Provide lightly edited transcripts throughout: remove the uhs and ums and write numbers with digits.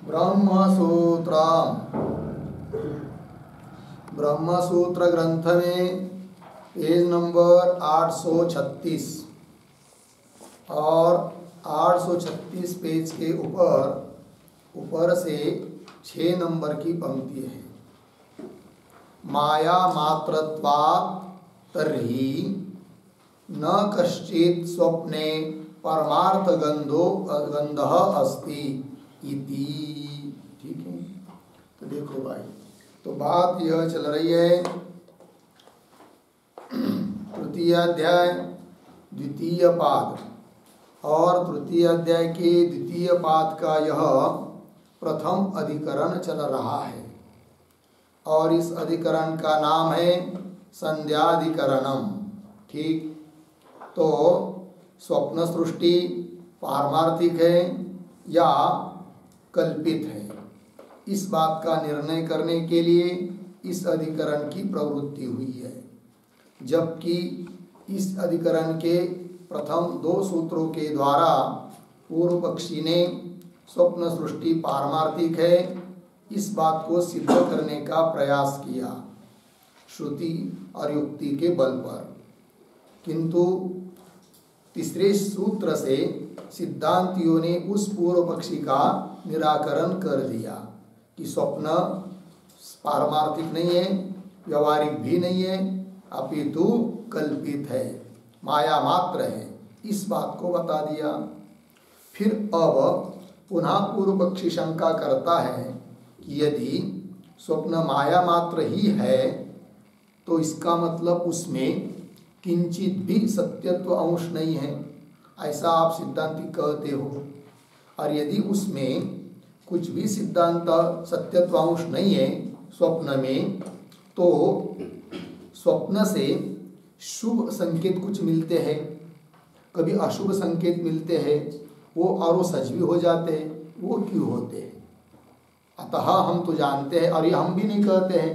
ब्रह्मसूत्र ब्रह्मसूत्र ग्रंथ में page number 836 और 836 पेज के ऊपर से 6 नंबर की पंक्ति है। माया मात्रत्वात् तर्हि न कश्चित् स्वप्ने परमार्थ गंधः अस्ति इति। ठीक है, तो देखो भाई, तो बात यह चल रही है तृतीय अध्याय द्वितीय पाद और तृतीय अध्याय के द्वितीय पाद का यह प्रथम अधिकरण चल रहा है और इस अधिकरण का नाम है संध्याधिकरणम। ठीक, तो स्वप्न सृष्टि पारमार्थिक है या कल्पित है, इस बात का निर्णय करने के लिए इस अधिकरण की प्रवृत्ति हुई है। जबकि इस अधिकरण के प्रथम 2 सूत्रों के द्वारा पूर्व पक्षी ने स्वप्न सृष्टि पारमार्थिक है इस बात को सिद्ध करने का प्रयास किया श्रुति और युक्ति के बल पर, किंतु तीसरे सूत्र से सिद्धांतियों ने उस पूर्व पक्षी का निराकरण कर दिया कि स्वप्न पारमार्थिक नहीं है, व्यवहारिक भी नहीं है, अपितु कल्पित है, माया मात्र है, इस बात को बता दिया। फिर अब पुनः पूर्व पक्षी शंका करता है कि यदि स्वप्न माया मात्र ही है तो इसका मतलब उसमें किंचित भी सत्यत्व अंश नहीं है, ऐसा आप सिद्धांति कहते हो। और यदि उसमें कुछ भी सिद्धांत सत्यत्व अंश नहीं है स्वप्न में, तो स्वप्न से शुभ संकेत कुछ मिलते हैं, कभी अशुभ संकेत मिलते हैं, वो और वो सच भी हो जाते हैं, वो क्यों होते हैं? अतः हम तो जानते हैं और ये हम भी नहीं कहते हैं,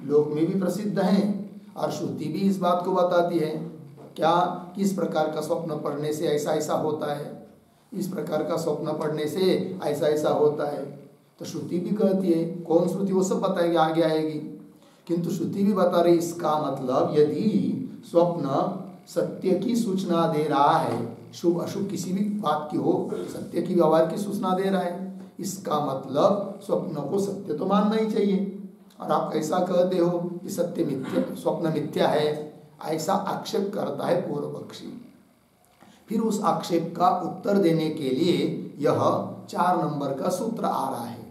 लोक में भी प्रसिद्ध हैं और श्रुति भी इस बात को बताती है क्या किस प्रकार का स्वप्न पढ़ने से ऐसा ऐसा होता है, इस प्रकार का स्वप्न पढ़ने से ऐसा ऐसा होता है। तो श्रुति भी कहती है, कौन श्रुति वो सब बताएगी, आगे आएगी, किंतु श्रुति भी बता रही इसका मतलब यदि स्वप्न सत्य की सूचना दे रहा है, शुभ अशुभ किसी भी बात की हो, सत्य की व्यवहार की सूचना दे रहा है, इसका मतलब स्वप्न को सत्य तो मानना ही चाहिए। और आप कैसा कहते हो कि सत्य मिथ्या, स्वप्न मिथ्या है, ऐसा आक्षेप करता है पूर्व पक्षी। फिर उस आक्षेप का उत्तर देने के लिए यह 4 नंबर का सूत्र आ रहा है।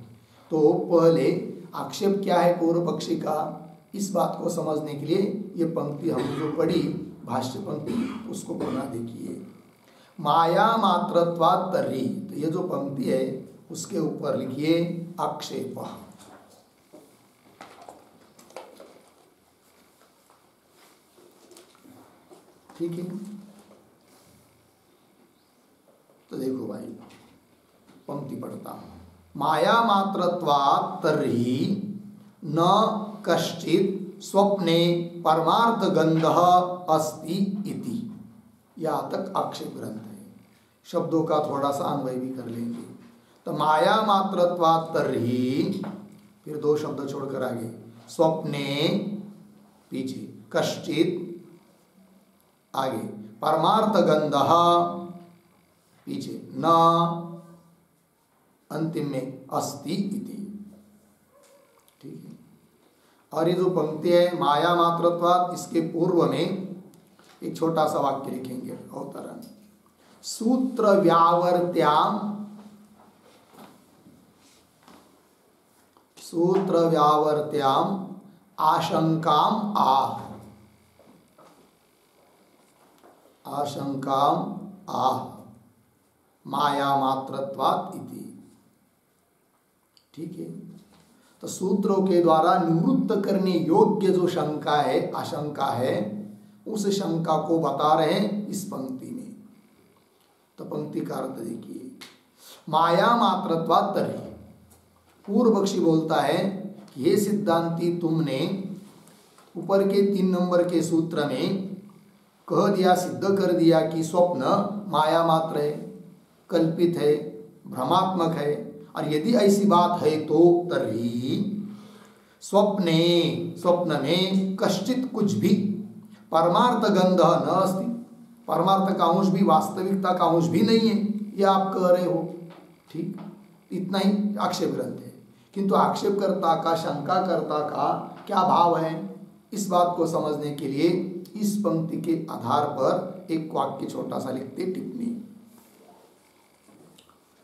तो पहले आक्षेप क्या है पूर्व पक्षी का, इस बात को समझने के लिए ये पंक्ति हम जो पढ़ी भाष्य पंक्ति उसको पुनः देखिए। माया मात्रत्वात् तर्हि, तो ये जो पंक्ति है उसके ऊपर लिखिए आक्षेप। ठीक है, तो देखो भाई पंक्ति पढ़ता हूं। माया मात्रत्वात् तर्हि न कश्चित् स्वप्ने परमार्थ गंधः अस्ति इति। यहाँ तक आक्षेप ग्रंथ है, शब्दों का थोड़ा सा अन्वय भी कर लेंगे। तो माया मात्रत्वात् तर्हि, फिर 2 शब्द छोड़कर आगे, स्वप्ने पीछे, कश्चित् आगे, परमार्थ गंधः पीछे, न अंतिम में अस्ति इति। ठीक है, और ये जो पंक्ति है माया मात्रत्वात्, इसके पूर्व में एक छोटा सा वाक्य लिखेंगे अवतरण। सूत्र व्यावर्त्याम आशंकाम आह, माया मात्रत्वात् इति। ठीक है, तो सूत्रों के द्वारा निवृत्त करने योग्य जो शंका है, आशंका है, उस शंका को बता रहे हैं इस पंक्ति में। तो पंक्ति का अर्थ देखिए, माया मात्रत्वात् तर्हि, पूर्व पक्षी बोलता है कि ये सिद्धांती तुमने ऊपर के 3 नंबर के सूत्र में कह दिया, सिद्ध कर दिया कि स्वप्न माया मात्र है, कल्पित है, भ्रमात्मक है, और यदि ऐसी बात है तो तर्हि स्वप्ने, स्वप्न में कश्चित कुछ भी परमार्थ गंध न अस्ति, परमार्थ का अंश भी वास्तविकता का अंश भी नहीं है, ये आप कह रहे हो। ठीक, इतना ही आक्षेप ग्रंथ है। किंतु आक्षेपकर्ता का, शंकाकर्ता का क्या भाव है, इस बात को समझने के लिए इस पंक्ति के आधार पर एक वाक्य छोटा सा लिखते टिप्पणी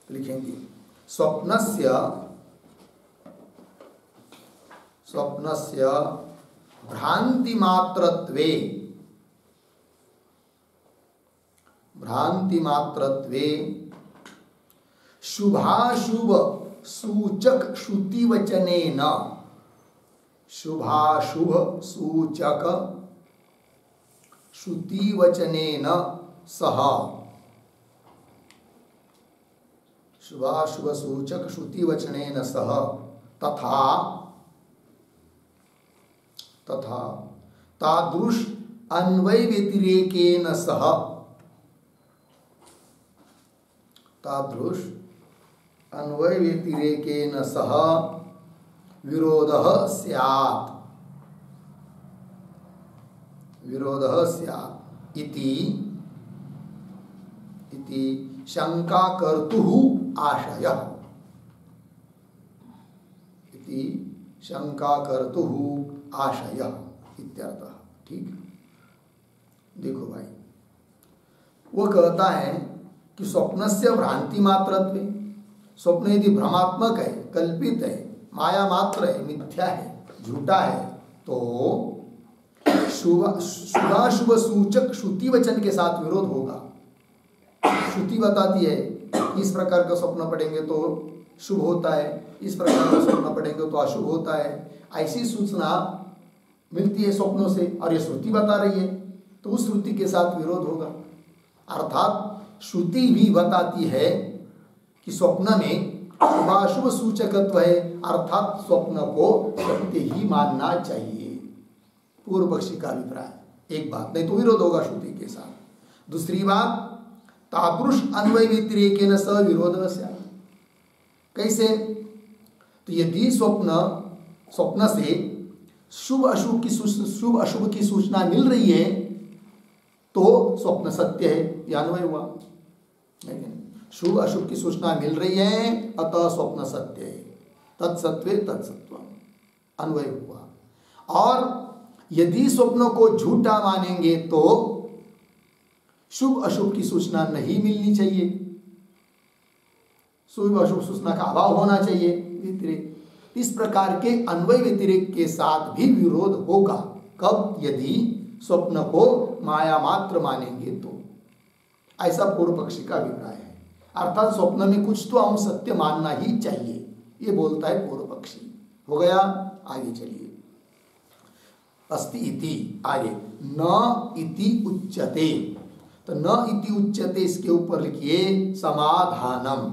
लिखेंगे। स्वप्नस्य भ्रांति मात्रत्वे शुभाशुभ सूचक श्रुतिवचनेन, शुभाशुभ सूचक श्रुतिवचनेन सह, शुभाशुभ सूचक श्रुतिवचनेन सह तथा तादृश अन्वय व्यतिरेकेन सह, तादृश अन्वय व्यतिरेकेन सह विरोधः स्यात्, विरोधः स्यात् इति शंका कर्तुः आशयः, इति शंका कर्तुः आशयः इत्यर्थः। ठीक, देखो भाई, वो कहता है कि स्वप्नस्य भ्रांति मात्रत्वे, स्वप्न यदि भ्रमात्मक है, कल्पित है, माया मात्र है, मिथ्या है, झूठा है, तो शुभाशुभ सूचक श्रुति वचन के साथ विरोध होगा। श्रुति बताती है कि इस प्रकार का स्वप्न पढ़ेंगे तो शुभ होता है, इस प्रकार का स्वप्न पढ़ेंगे तो अशुभ होता है, ऐसी सूचना मिलती है स्वप्नों से, और ये श्रुति बता रही है, तो उस श्रुति के साथ विरोध होगा। अर्थात श्रुति भी बताती है कि स्वप्न में शुभाशुभ सूचकत्व है, अर्थात स्वप्न को सत्य ही मानना चाहिए, पूर्व पक्षी का अभिप्राय। एक बात, नहीं तो विरोध होगा श्रुति के साथ। दूसरी बात, तादृश अन्वय व्यतिरेकेन सह विरोधः स्यात्। कैसे? तो यदि स्वप्न से शुभ अशुभ की सूचना मिल रही है तो स्वप्न सत्य है, यह अन्वय हुआ। शुभ अशुभ की सूचना मिल रही है, अतः स्वप्न सत्य है, तत्सत्वे तत्सत्वम, अन्वय हुआ। और यदि स्वप्नों को झूठा मानेंगे तो शुभ अशुभ की सूचना नहीं मिलनी चाहिए, शुभ अशुभ सूचना का अभाव होना चाहिए, व्यतिरेक। इस प्रकार के अन्वय व्यतिरेक के साथ भी विरोध होगा। कब? यदि स्वप्न को माया मात्र मानेंगे तो। ऐसा पूर्व पक्षी का अभिप्राय है। अर्थात स्वप्न में कुछ तो हम सत्य मानना ही चाहिए, ये बोलता है पूर्व पक्षी। हो गया, आगे चलिए। अस्ति इति, आगे न इति उच्यते, तो न इति उच्यते इसके ऊपर लिखिए समाधानम,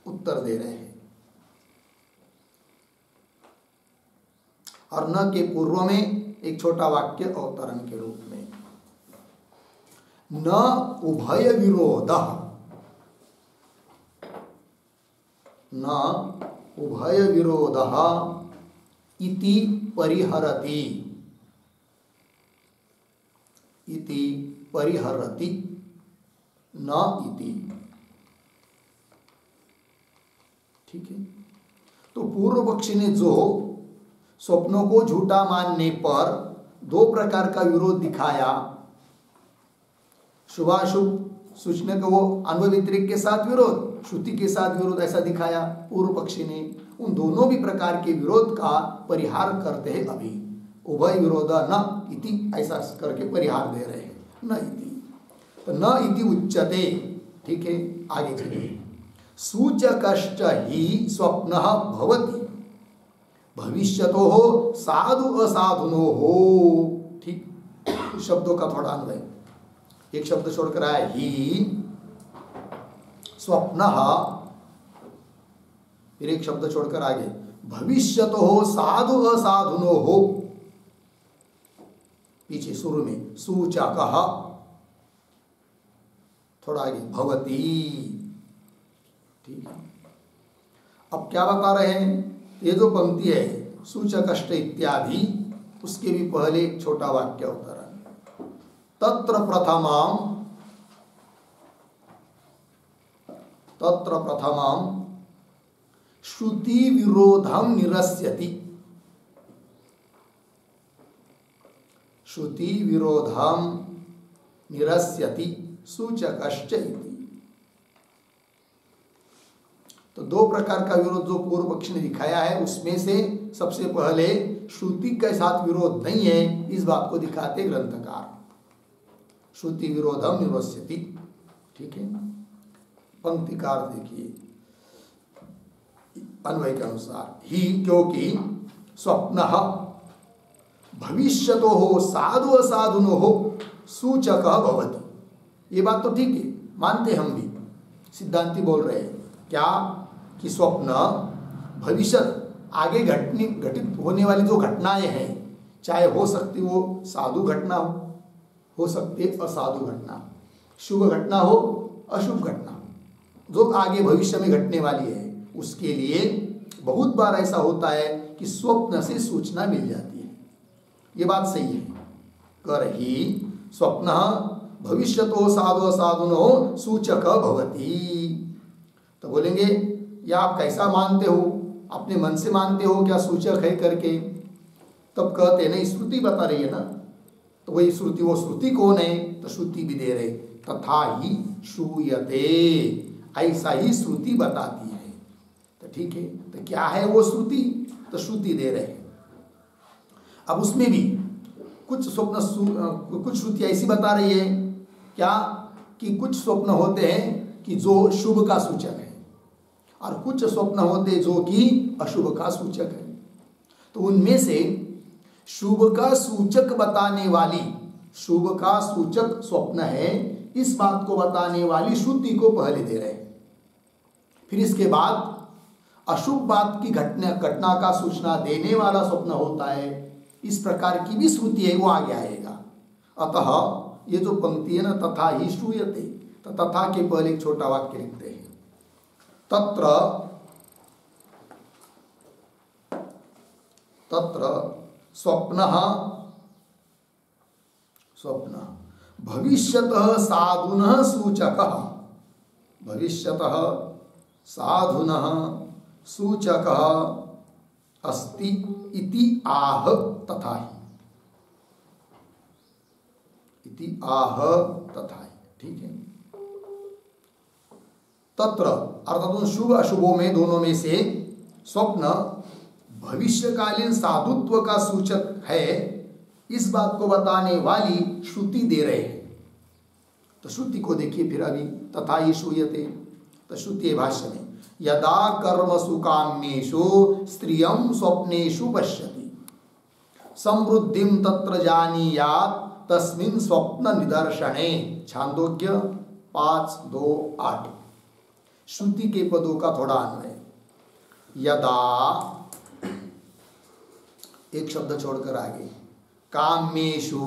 उत्तर दे रहे हैं। और न के पूर्व में एक छोटा वाक्य अवतरण के रूप में, न उभय विरोधः, न उभय विरोधः इति परिहरति, इति परिहरति, न इति। ठीक है, तो पूर्व पक्षी ने जो स्वप्नों को झूठा मानने पर दो प्रकार का विरोध दिखाया, शुभाशुभ सूचना को वो अन्वय व्यतिरेक के साथ विरोध, श्रुति के साथ विरोध, ऐसा दिखाया पूर्व पक्षी ने। उन दोनों भी प्रकार के विरोध का परिहार करते हैं अभी। उभय विरोध न इति, ऐसा करके परिहार दे रहे हैं, न इति। तो न इति उच्यते, ठीक है, आगे चलिए। सूचकश्च ही स्वप्नः भवति भविष्यतो हो साधु असाधुनो हो। ठीक, शब्दों का थोड़ा अन्वय, एक शब्द छोड़कर आया ही, स्वप्नः, फिर एक शब्द छोड़कर आगे भविष्यतो हो साधु असाधुनो हो, पीछे शुरू में सूचकः, थोड़ा आगे भवति। ठीक है, अब क्या बता रहे हैं, ये जो पंक्ति है सूचक अष्ट इत्यादि, उसके भी पहले एक छोटा वाक्य उत्तर है। तत्र प्रथमं श्रुति विरोधम निरस्यति, श्रुति विरोधम निरस्यति सूचकश्च इति। तो दो प्रकार का विरोध जो पूर्व पक्ष ने दिखाया है, उसमें से सबसे पहले श्रुति के साथ विरोध नहीं है, इस बात को दिखाते ग्रंथकार। श्रुति विरोधम निरस्यति, ठीक है। पंक्तिकार देखिए, अन्वय के अनुसार ही, क्योंकि स्वप्न भविष्यतो हो साधु असाधुनो हो सूचक भवति। ये बात तो ठीक है, मानते हम भी, सिद्धांती बोल रहे हैं क्या कि स्वप्न भविष्य आगे घटित होने वाली जो घटनाएं हैं, चाहे हो सकती वो साधु घटना हो सकती है असाधु घटना, शुभ घटना हो अशुभ घटना, जो आगे भविष्य में घटने वाली है, उसके लिए बहुत बार ऐसा होता है कि स्वप्न से सूचना मिल जाती है। ये बात सही है। कर ही स्वप्न भविष्यतो साधु असाधुनो सूचक भवति। तो बोलेंगे या आप कैसा मानते हो, अपने मन से मानते हो क्या सूचक है करके? तब कहते नहीं, श्रुति बता रही है ना। तो वही श्रुति, वो श्रुति कौन है? तो श्रुति भी दे रहे, तथा ही श्रूयते, ऐसा ही श्रुति बताती है। तो ठीक है, तो क्या है वो श्रुति? तो श्रुति दे रहे। अब उसमें भी कुछ स्वप्न, कुछ श्रुति ऐसी बता रही है क्या कि कुछ स्वप्न होते हैं कि जो शुभ का सूचक है, और कुछ स्वप्न होते जो कि अशुभ का सूचक है। तो उनमें से शुभ का सूचक बताने वाली, शुभ का सूचक स्वप्न है, इस बात को बताने वाली श्रुति को पहले दे रहे हैं। फिर इसके बाद अशुभ बात की घटना का सूचना देने वाला स्वप्न होता है, इस प्रकार की भी श्रुति है, वो आगे आएगा। अतः ये जो पंक्ति है ना, तथा ही श्रूयते, तो तथा के पहले एक छोटा वाक्य लिखते हैं, तत्र स्वप्न भविष्यतः साधुनः सूचकः, भविष्यतः साधुनः सूचकः अस्ति इति आह तथा ही, इति आह तथा ही, ठीक है। तत्र अर्थात उन शुभ अशुभों में, दोनों में से स्वप्न भविष्यकालीन साधुत्व का सूचक है, इस बात को बताने वाली श्रुति दे रहे हैं। तो श्रुति को देखिए फिर अभी, तथा ही श्रूयते, तो श्रुति भाष्य में, यदा कर्मसु काम्येषु स्त्रियं स्वप्नेषु पश्यति समृद्धिं तत्र जानीयात् तस्मिन् स्वप्न निदर्शने। छांदोग्य 5:2-8। श्रुति के पदों का थोड़ा अन्वय। यदा, एक शब्द छोड़कर आगे, काम्येषु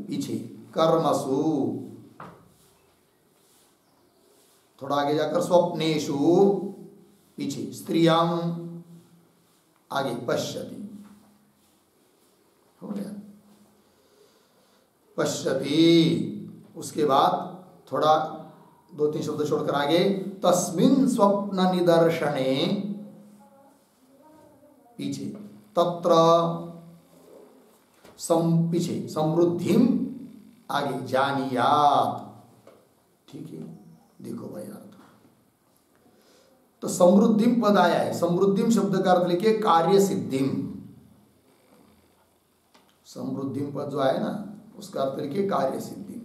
पीछे, कर्मसु थोड़ा आगे जाकर, स्वप्नेषु पीछे, स्त्रियं आगे, पश्यति, हो गया पश्यति। उसके बाद थोड़ा 2-3 शब्द छोड़कर आगे, तस्मिन् स्वप्न निदर्शने, पीछे, तत्र पीछे, समृद्धिम आगे, जानियात, ठीक है। देखो भाई अर्थ, तो समृद्धिम पद आया है, समृद्धिम शब्द का अर्थ लिखिए कार्य सिद्धिम। समृद्धिम पद जो आया ना, उसका अर्थ लिखिए कार्य सिद्धि।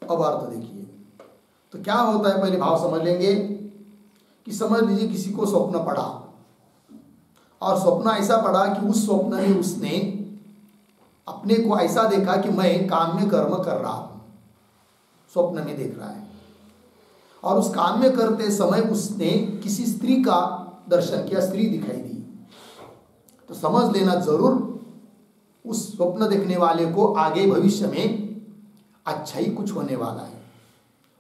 अब अर्थ देखिए, तो क्या होता है, पहले भाव समझ लेंगे कि समझ लीजिए किसी को स्वप्न पड़ा, और स्वप्न ऐसा पड़ा कि उस स्वप्न में उसने अपने को ऐसा देखा कि मैं काम्य कर्म कर रहा हूं, स्वप्न में देख रहा है, और उस काम में करते समय उसने किसी स्त्री का दर्शन किया, स्त्री दिखाई दी, तो समझ लेना जरूर उस स्वप्न देखने वाले को आगे भविष्य में अच्छा ही कुछ होने वाला है,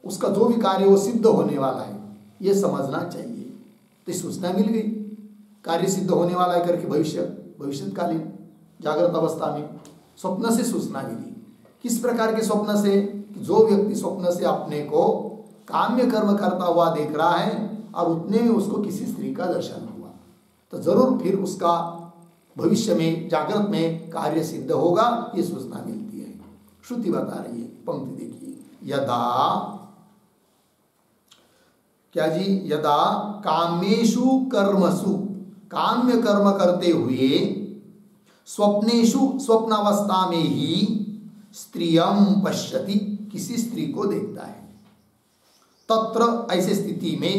उसका जो भी कार्य वो सिद्ध होने वाला है। ये समझना चाहिए। तो सूचना मिल गई, कार्य सिद्ध होने वाला है करके भविष्यकालीन जागृत अवस्था में स्वप्न से सूचना मिली। किस प्रकार के स्वप्न से? जो व्यक्ति स्वप्न से अपने को काम्य कर्म करता हुआ देख रहा है और उतने में उसको किसी स्त्री का दर्शन हुआ, तो जरूर फिर उसका भविष्य में जागृत में कार्य सिद्ध होगा, ये सूचना मिलती है। श्रुति बता रही है, पंक्ति देखिए, यदा क्या जी, यदा कामेषु कर्मसु, काम्य कर्म करते हुए स्वप्नेषु, स्वप्नावस्था में ही स्त्रियं पश्यति, किसी स्त्री को देखता है, तत्र ऐसे स्थिति में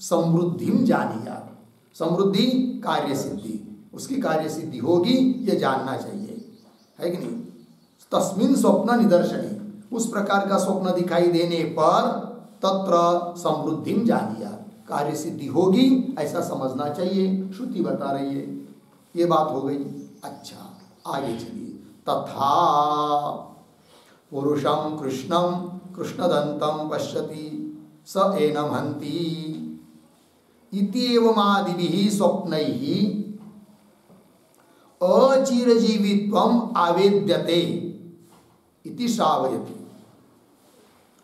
समृद्धिम जानीयात्, समृद्धि कार्य सिद्धि, उसकी कार्य सिद्धि होगी ये जानना चाहिए, है कि नहीं। तस्मिन् स्वप्न निदर्शने, उस प्रकार का स्वप्न दिखाई देने पर तत्र समृद्धिम जानीयात्, कार्य सिद्धि होगी ऐसा समझना चाहिए, श्रुति बता रही है। ये बात हो गई। अच्छा, आगे चलिए। तथा पुरुषं कृष्णं कृष्णदन्तं पश्यति स एनं हन्ति इत्येवमादिभिः स्वप्नैः अचिरजीवित्वम् आवेद्यते इति श्रावयति।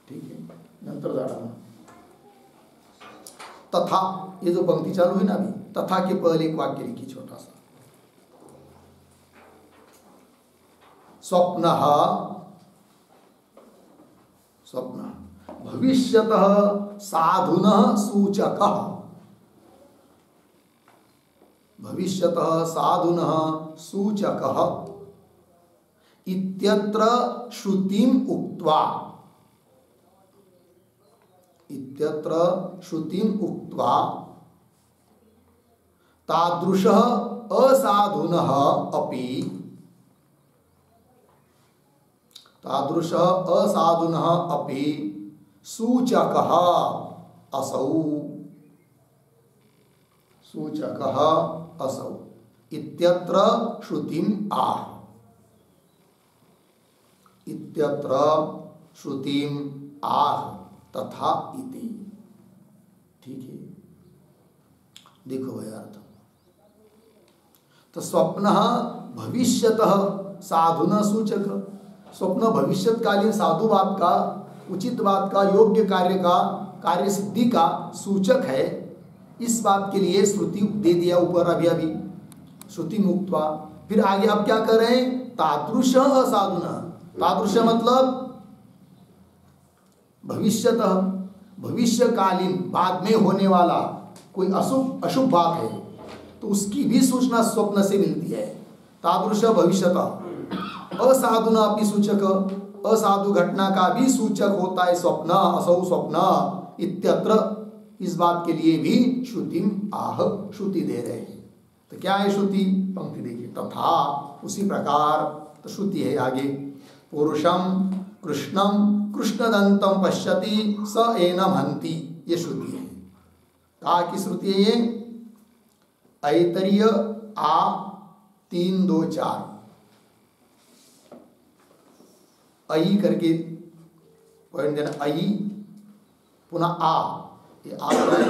ठीक है, नंतर जाना। तथा, ये जो पंक्ति चालू है ना अभी, तथा के पहले एक वाक्य लिखी छोटा सा, स्वप्नः, स्वप्न भविष्यतः साधुनः सूचकः, भविष्यतः साधुनः सूचकः इत्यत्र श्रुतिम उक्त्वा, इत्यत्र श्रुतिम उक्त्वा तादृशः असाधुनः अपि, तादृशः असाधुनः अपि सूचकः असौ, सूचकः असौ इत्यत्र श्रुतिम आह, इत्यत्र श्रुतिम आह तथा इति। ठीक है, देखो भाई अर्थ। तो स्वप्न भविष्यतः साधुना सूचक, स्वप्न भविष्यकालीन साधु बात का, उचित बात का, योग्य कार्य का, कार्य सिद्धि का सूचक है। इस बात के लिए श्रुति दे दिया ऊपर अभी अभी, श्रुति मुक्त्वा। फिर आगे आप क्या कर रहे हैं? तादृश असाधुना, तादृश मतलब भविष्यतः, भविष्यकालीन बाद में होने वाला कोई अशुभ बात है तो उसकी भी सूचना स्वप्न से मिलती है। तादृश भविष्यतः, असाधुना अपि सूचक, असाधु घटना का भी सूचक होता है स्वप्न, असौ स्वप्न इत्यत्र, इस बात के लिए भी श्रुतिम आह, श्रुति दे रहे हैं। तो क्या है श्रुति? पंक्ति देखिए, तथा उसी प्रकार, तो श्रुति है आगे, पुरुषम कृष्णम कृष्णदंतम पश्यति स एनम हंति, ये श्रुति है। कहा की श्रुति है ये? ऐतरीय आ 3-2-4, आई करके पॉइंट देना, आई पुनः आ, ये आ है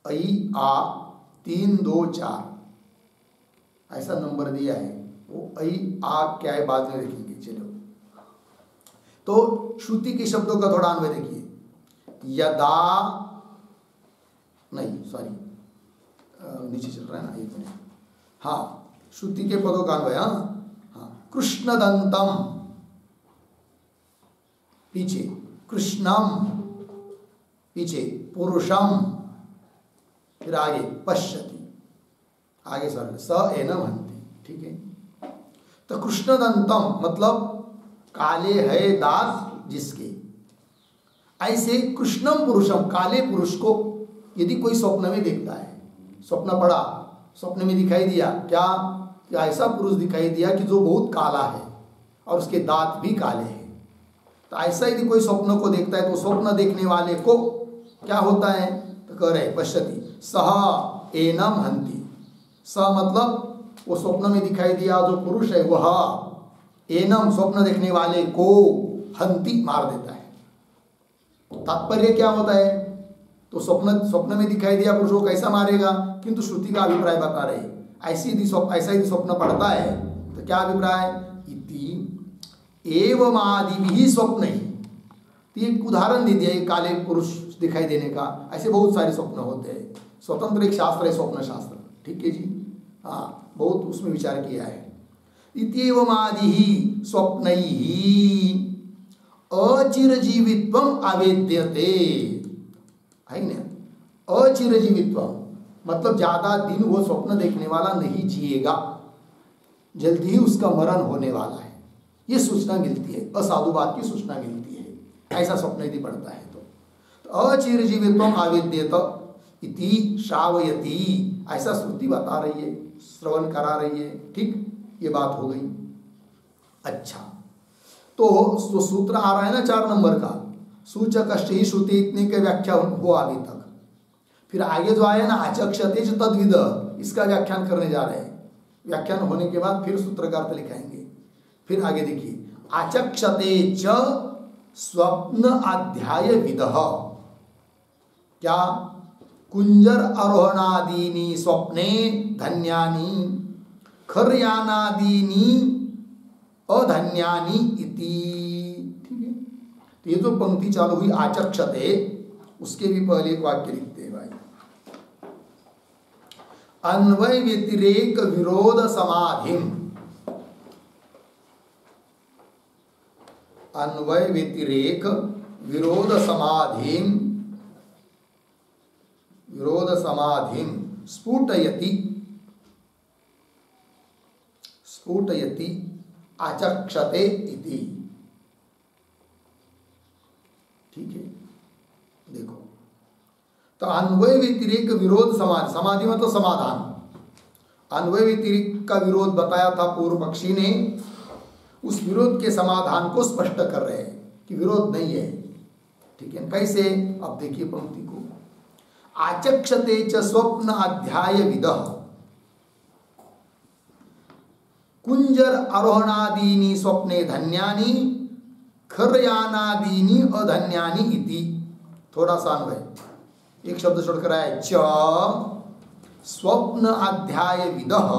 आई आ 3-2-4 ऐसा नंबर दिया है। वो आई आ क्या है बाद में देखेंगे। चलो, तो श्रुति के शब्दों का थोड़ा अन्वय देखिए। यदा नहीं, सॉरी नीचे चल रहा है ना, एक मिनट। हाँ, श्रुति के पदों का अन्वय, हाँ, कृष्णदंतम पीछे, कृष्णम पीछे, पुरुषम फिर आगे पश्यति, आगे सर स एनम हंति। ठीक है, तो कृष्णदंतम मतलब काले है दांत जिसके, ऐसे कृष्णम पुरुषम, काले पुरुष को यदि कोई स्वप्न में देखता है, स्वप्न पड़ा, स्वप्न में दिखाई दिया क्या, कि ऐसा पुरुष दिखाई दिया कि जो बहुत काला है और उसके दांत भी काले हैं, तो ऐसा यदि कोई स्वप्न को देखता है तो स्वप्न देखने वाले को क्या होता है? तो कह रहे पश्यति सह एनम हंति, स मतलब वो स्वप्न में दिखाई दिया जो पुरुष है वह एनम स्वप्न देखने वाले को हंति मार देता है। तात्पर्य क्या होता है? तो स्वप्न में दिखाई दिया पुरुष को कैसा मारेगा, किंतु श्रुति का अभिप्राय बता रहे ऐसा यदि स्वप्न पड़ता है तो क्या अभिप्राय? इति एवमादिभिः स्वप्न ही। तो एक उदाहरण दे दिया, एक काले पुरुष दिखाई देने का। ऐसे बहुत सारे स्वप्न होते हैं। स्वतंत्र एक शास्त्र है स्वप्न शास्त्र, ठीक है जी, हाँ, बहुत उसमें विचार किया है। इत्येवमादिः स्वप्नैः अचिरजीवित्वम आवेद्यते, है ना? अचिरजीवित्वम मतलब ज्यादा दिन वो स्वप्न देखने वाला नहीं जिएगा, जल्दी ही उसका मरण होने वाला है, ये सूचना मिलती है, असाधुवाद की सूचना मिलती है। ऐसा स्वप्न यदि पड़ता है तो अचिरजीवित्वम आवेद्यत इति श्रावयति, ऐसा श्रुति बता रही है, श्रवण करा रही है। ठीक, ये बात हो गई। अच्छा, तो सूत्र आ रहा है ना 4 नंबर का, सूचक ही श्रुति, इतने के व्याख्या हो अभी तक। फिर आगे जो आया ना आचक्षते च तद्विद, इसका व्याख्यान करने जा रहे हैं। व्याख्यान होने के बाद फिर सूत्रकार लिखाएंगे। फिर आगे देखिए, आचक्षते च स्वप्न अध्याय विदः, क्या? कुंजर आरोहणादीनि स्वप्ने धन्यानि खरयानादीनि अधन्यानि इति। ठीक है, तो ये जो पंक्ति चालू हुई आचक्षते, उसके भी पहले एक वाक्य लिखते हैं भाई, अन्वय व्यतिरेक विरोध समाधिम, अन्वय व्यतिरेक विरोध समाधिम, विरोध समाधिम स्फुटयति, स्फुटयति आचक्षते इति। ठीक है, देखो, तो अन्वय व्यतिरेक विरोध समाधि, समाधि मतलब समाधान। अन्वय व्यतिरेक का विरोध बताया था पूर्व पक्षी ने, उस विरोध के समाधान को स्पष्ट कर रहे हैं कि विरोध नहीं है। ठीक है, कैसे? अब देखिए पंक्ति को, आचक्षते च स्वप्न अध्याय विदः कुंजर आरोहणादीनि स्वप्ने धन्यानि खरयानादीनि अधन्यानि इति। थोड़ा सा अन्वय, एक शब्द छोड़कर आया, च स्वप्न अध्याय विदः,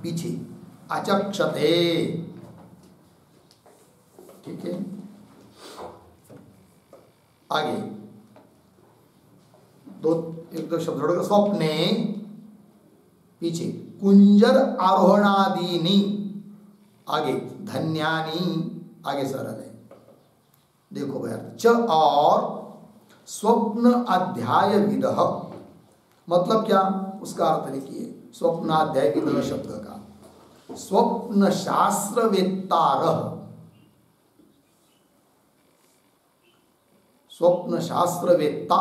पीछे आचक्षते। ठीक है, आगे एक दो शब्द छोड़कर स्वप्ने, पीछे कुंजर आरोहणादीनि, आगे धन्यानि, आगे सरल है। देखो भैया, च और स्वप्न अध्याय विदः मतलब क्या? उसका अर्थ लिखिए, स्वप्न अध्याय विदः शब्द का स्वप्न शास्त्र वेत्तारः, स्वप्न शास्त्र वेत्ता,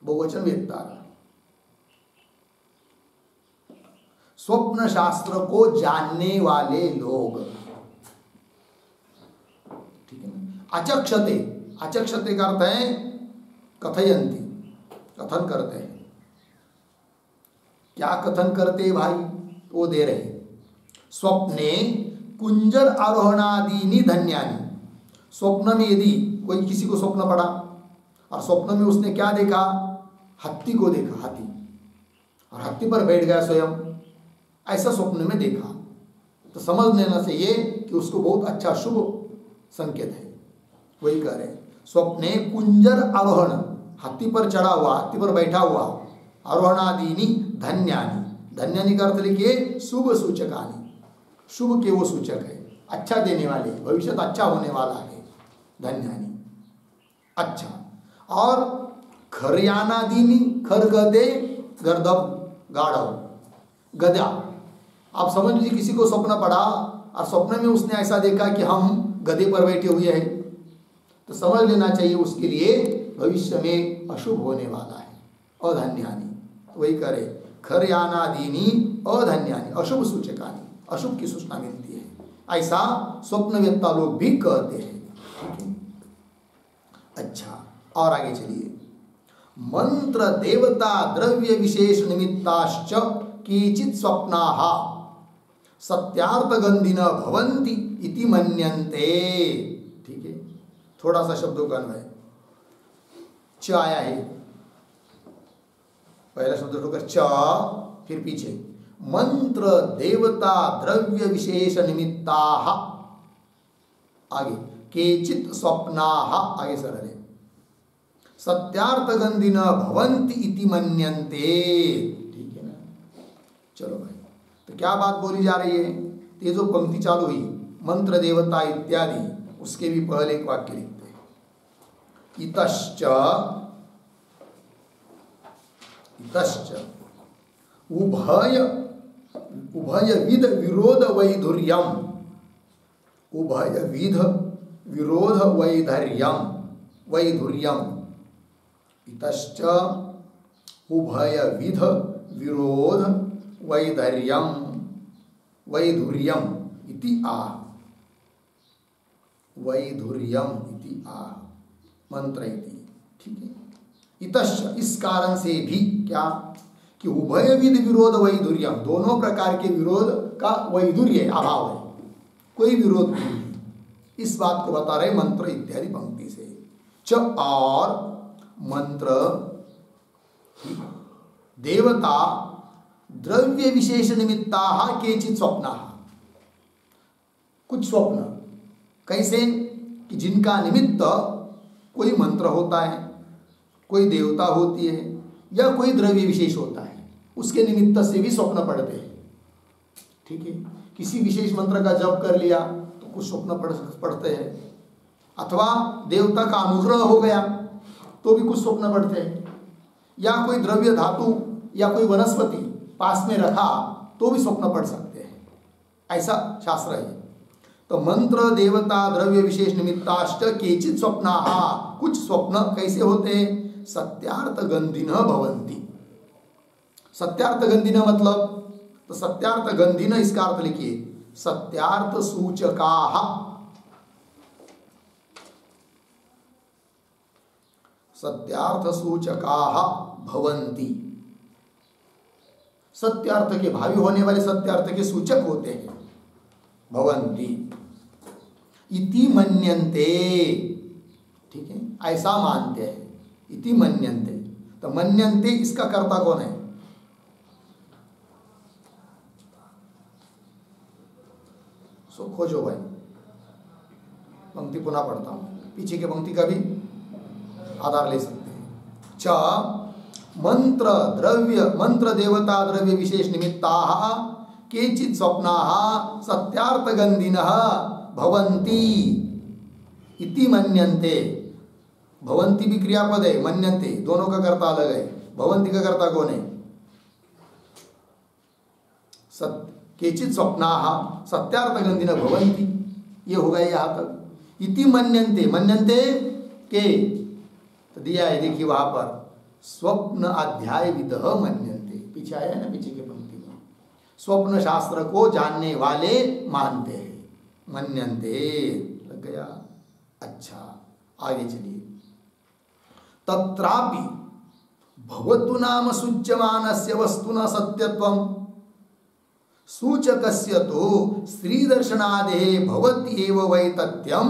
बहुवचन वेत्तारः, स्वप्न शास्त्र को जानने वाले लोग। ठीक है ना? आचक्षते, आचक्षते का अर्थ है कथयंती, कथन करते हैं। क्या कथन करते भाई? वो दे रहे, स्वप्ने कुंजर आरोहणादीनि धन्यानि। स्वप्न में यदि कोई किसी को स्वप्न पड़ा और स्वप्न में उसने क्या देखा? हाथी को देखा, हाथी, और हाथी पर बैठ गया स्वयं, ऐसा स्वप्न में देखा, तो समझ लेना चाहिए कि उसको बहुत अच्छा शुभ संकेत है। वही कह रहे, स्वप्ने कुंजर आरोहण, हाथी पर चढ़ा हुआ, हाथी पर बैठा हुआ, आरोहणादीनि धन्यानि, धन्यानि का अर्थ लिखिए शुभ सूचकानि, शुभ के वो सूचक है, अच्छा देने वाले, भविष्य अच्छा होने वाला है, धन्यानि। अच्छा, और खरयानादीनि, खर गदे, गर्दभ गाढ़व, गदा। आप समझ लीजिए किसी को स्वप्न पड़ा और स्वप्न में उसने ऐसा देखा कि हम गधे पर बैठे हुए हैं, तो समझ लेना चाहिए उसके लिए भविष्य में अशुभ होने वाला है, अधन्यानि। वही करे, खरयानादीनि अधन्यानि, अशुभ सूचकानि, अशुभ की सूचना मिलती है, ऐसा स्वप्नवेत्ता लोग भी कहते हैं। अच्छा, और आगे चलिए, मंत्र देवता द्रव्य विशेष निमित्ताश्च केचित् स्वप्नाः सत्यार्थगंधिन भवन्ति इति मन्यन्ते। ठीक है, थोड़ा सा शब्दों का अन्वय। च आया है, पहला शब्द उठाकर च, फिर पीछे मंत्र देवता द्रव्य विशेष निमित्ता, आगे केचित स्वप्ना, आगे सरल है, सत्यार्थ गंधिन भवन्ति इति मन्यन्ते। ठीक है ना। चलो भाई, तो क्या बात बोली जा रही है? ये जो पंक्ति चालू हुई मंत्र देवता इत्यादि, उसके भी पहले एक वाक्य लिखते हैं, इतश्च इतश्च उभय विध विरोध वैधुर्यम, उभय विध विरोध वैधुर्यम, इतश्च उभय विध विरोध वैधुर्यम इति आह, वैधुर्यम इति आह, मंत्र इति। ठीक है। इतश्च, इस कारण से भी, क्या कि उभय विध विरोध वैधुर्यम, दोनों प्रकार के विरोध का वैधुर्य अभाव है, कोई विरोध नहीं, इस बात को बता रहे मंत्र इत्यादि पंक्ति से। च, और मंत्र देवता द्रव्य विशेष निमित्ता केचित स्वप्ना, कुछ स्वप्न कैसे कि जिनका निमित्त कोई मंत्र होता है, कोई देवता होती है, या कोई द्रव्य विशेष होता है, उसके निमित्त से भी स्वप्न पढ़ते हैं। ठीक है। किसी विशेष मंत्र का जप कर लिया तो कुछ स्वप्न पढ़ते हैं, अथवा देवता का अनुग्रह हो गया तो भी कुछ स्वप्न पढ़ते हैं, या कोई द्रव्य धातु या कोई वनस्पति पास में रखा तो भी स्वप्न पढ़ सकते हैं, ऐसा शास्त्र है। तो मंत्र देवता द्रव्य विशेष निमित्ताश्च केचित स्वप्ना, कुछ स्वप्न कैसे होते हैं? सत्यार्थ गंधिन भवन्ति। सत्यार्थ गंधिन मतलब, तो सत्यार्थ गंधिन इसका अर्थ लिखिए सत्यार्थ सूचकाः, सत्यार्थ सूचकाः भवन्ति, सत्यार्थ के भावी होने वाले सत्यार्थ के सूचक होते हैं, भवन्ति इति मन्यन्ते। ठीक है, ऐसा मानते हैं, इति मन्यन्ते। तो मन्यन्ते इसका कर्ता कौन है? सो खोजो भाई, पंक्ति पुनः पढ़ता हूं, पीछे की पंक्ति का भी आधार ले सकते हैं। च मंत्र देवता द्रव्य विशेष निमित्ताः केचित् स्वप्नाः सत्यार्थ गंधिनः भवन्ति इति मन्यन्ते। भवन्ति भी क्रियापद है, मन्यन्ते दोनों का कर्ता अलग है। भवन्ति का कर्ता कौन है? केचित् स्वप्नाः सत्यार्थ गंधिनः भवन्ति, ये हो गया यहाँ तक। इति मन्यन्ते, मन्यन्ते के तो दिया है, देखिए वहां पर स्वप्न अध्याय विदः मन्यन्ते, पीछे आया है ना, पीछे की पंक्ति में स्वप्न शास्त्र को जानने वाले मानते हैं, मन्यन्ते लग गया। अच्छा आगे चलिए। तत्रापि भवतु नाम सूच्यमानस्य वस्तुना सत्यत्वं सूचकस्य तो स्त्री दर्शनादेः भवति एव वै तथ्यं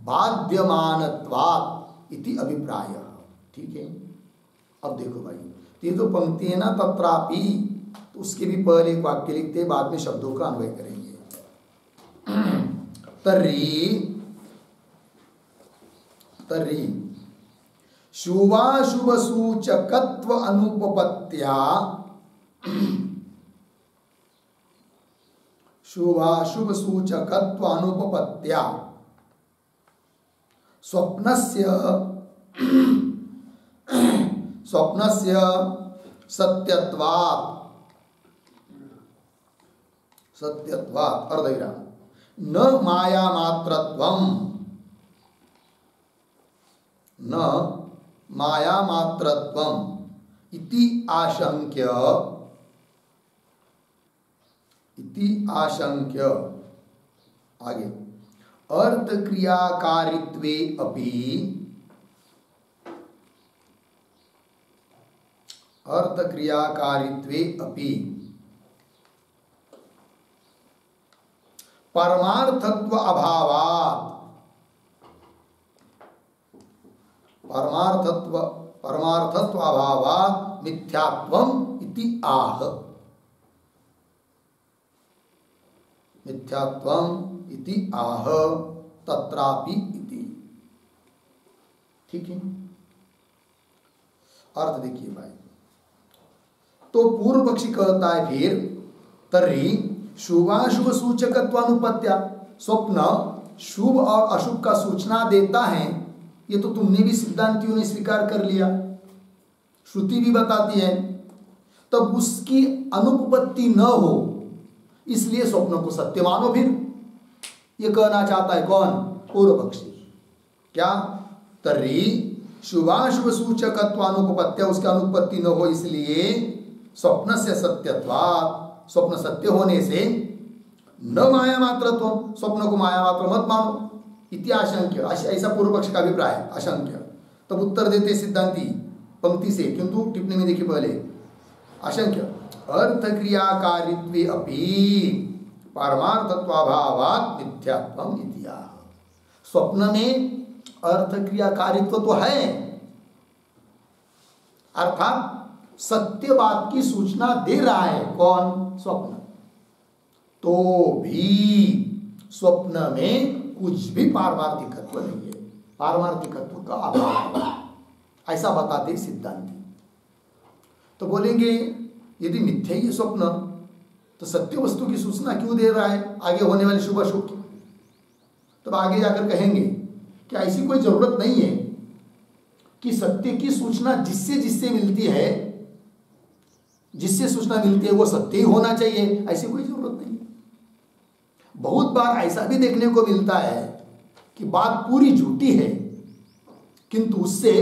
बाध्यमानत्वात् इति अभिप्राय। ठीक है। अब देखो भाई, ये तो पंक्ति है ना, तत्रापि, तो उसके भी पहले एक वाक्य लिखते, बाद में शब्दों का अन्वय करेंगे। तर्हि शुभाशुभ सूचकत्व अनुपपत्त्या, शुभाशुभ सूचकत्व अनुपपत्त्या स्वप्नस्य सत्यत्वात् अर्धविराम न माया मात्रत्वं, न माया मात्रत्वं इति आशंक्य आगे अर्थ क्रियाकारित्वे अपि, अर्थ क्रियाकारित्वे अपि परमार्थत्व अभावात्, परमार्थत्वाभावात् मिथ्यात्वम् इति आह। मिथ्यात्वम् इति आह तत्रापि इति। ठीक है, अर्थ देखिए भाई। तो पूर्व पक्षी कहता है फिर तर्हि शुभाशुभ सूचकत्वानुपत्या, स्वप्न शुभ और अशुभ का सूचना देता है, ये तो तुमने भी सिद्धांतियों ने स्वीकार कर लिया, श्रुति भी बताती है, तब उसकी अनुपपत्ति न हो इसलिए स्वप्न को सत्य मानो। फिर ये कहना चाहता है कौन? पूर्व पक्षी। क्या? तर्हि शुभाशुभ सूचकत्वानुपपत्या, उसकी अनुपपत्ति न हो इसलिए स्वप्न से सत्यत्वात्, स्वप्न सत्य होने से न माया मात्रत्व, स्वप्न को माया मात्र मत मानो इति आशंक्य। ऐसा पूर्व पक्ष का अभिप्राय है, आशंक्य। तब उत्तर देते सिद्धांती पंक्ति से, किंतु टिप्पणी में देखिए पहले, आशंक्य अर्थ क्रियाकारित्वे अपि पारमार्थत्वाभावात् मिथ्यात्वम् इति आह। स्वप्न में अर्थ क्रियाकारित्व तो है, अर्थात सत्य बात की सूचना दे रहा है कौन? स्वप्न। तो भी स्वप्न में कुछ भी पारमार्थिकत्व नहीं है, पारमार्थिकत्व का अभाव है, ऐसा बताते सिद्धांती। तो बोलेंगे यदि मिथ्या ही स्वप्न तो सत्य वस्तु की सूचना क्यों दे रहा है आगे होने वाले शुभ अशुभ की? तब आगे जाकर कहेंगे कि ऐसी कोई जरूरत नहीं है कि सत्य की सूचना जिससे जिससे मिलती है, जिससे सूचना मिलती है वो सत्य ही होना चाहिए, ऐसी कोई जरूरत नहीं है। बहुत बार ऐसा भी देखने को मिलता है कि बात पूरी झूठी है किंतु उससे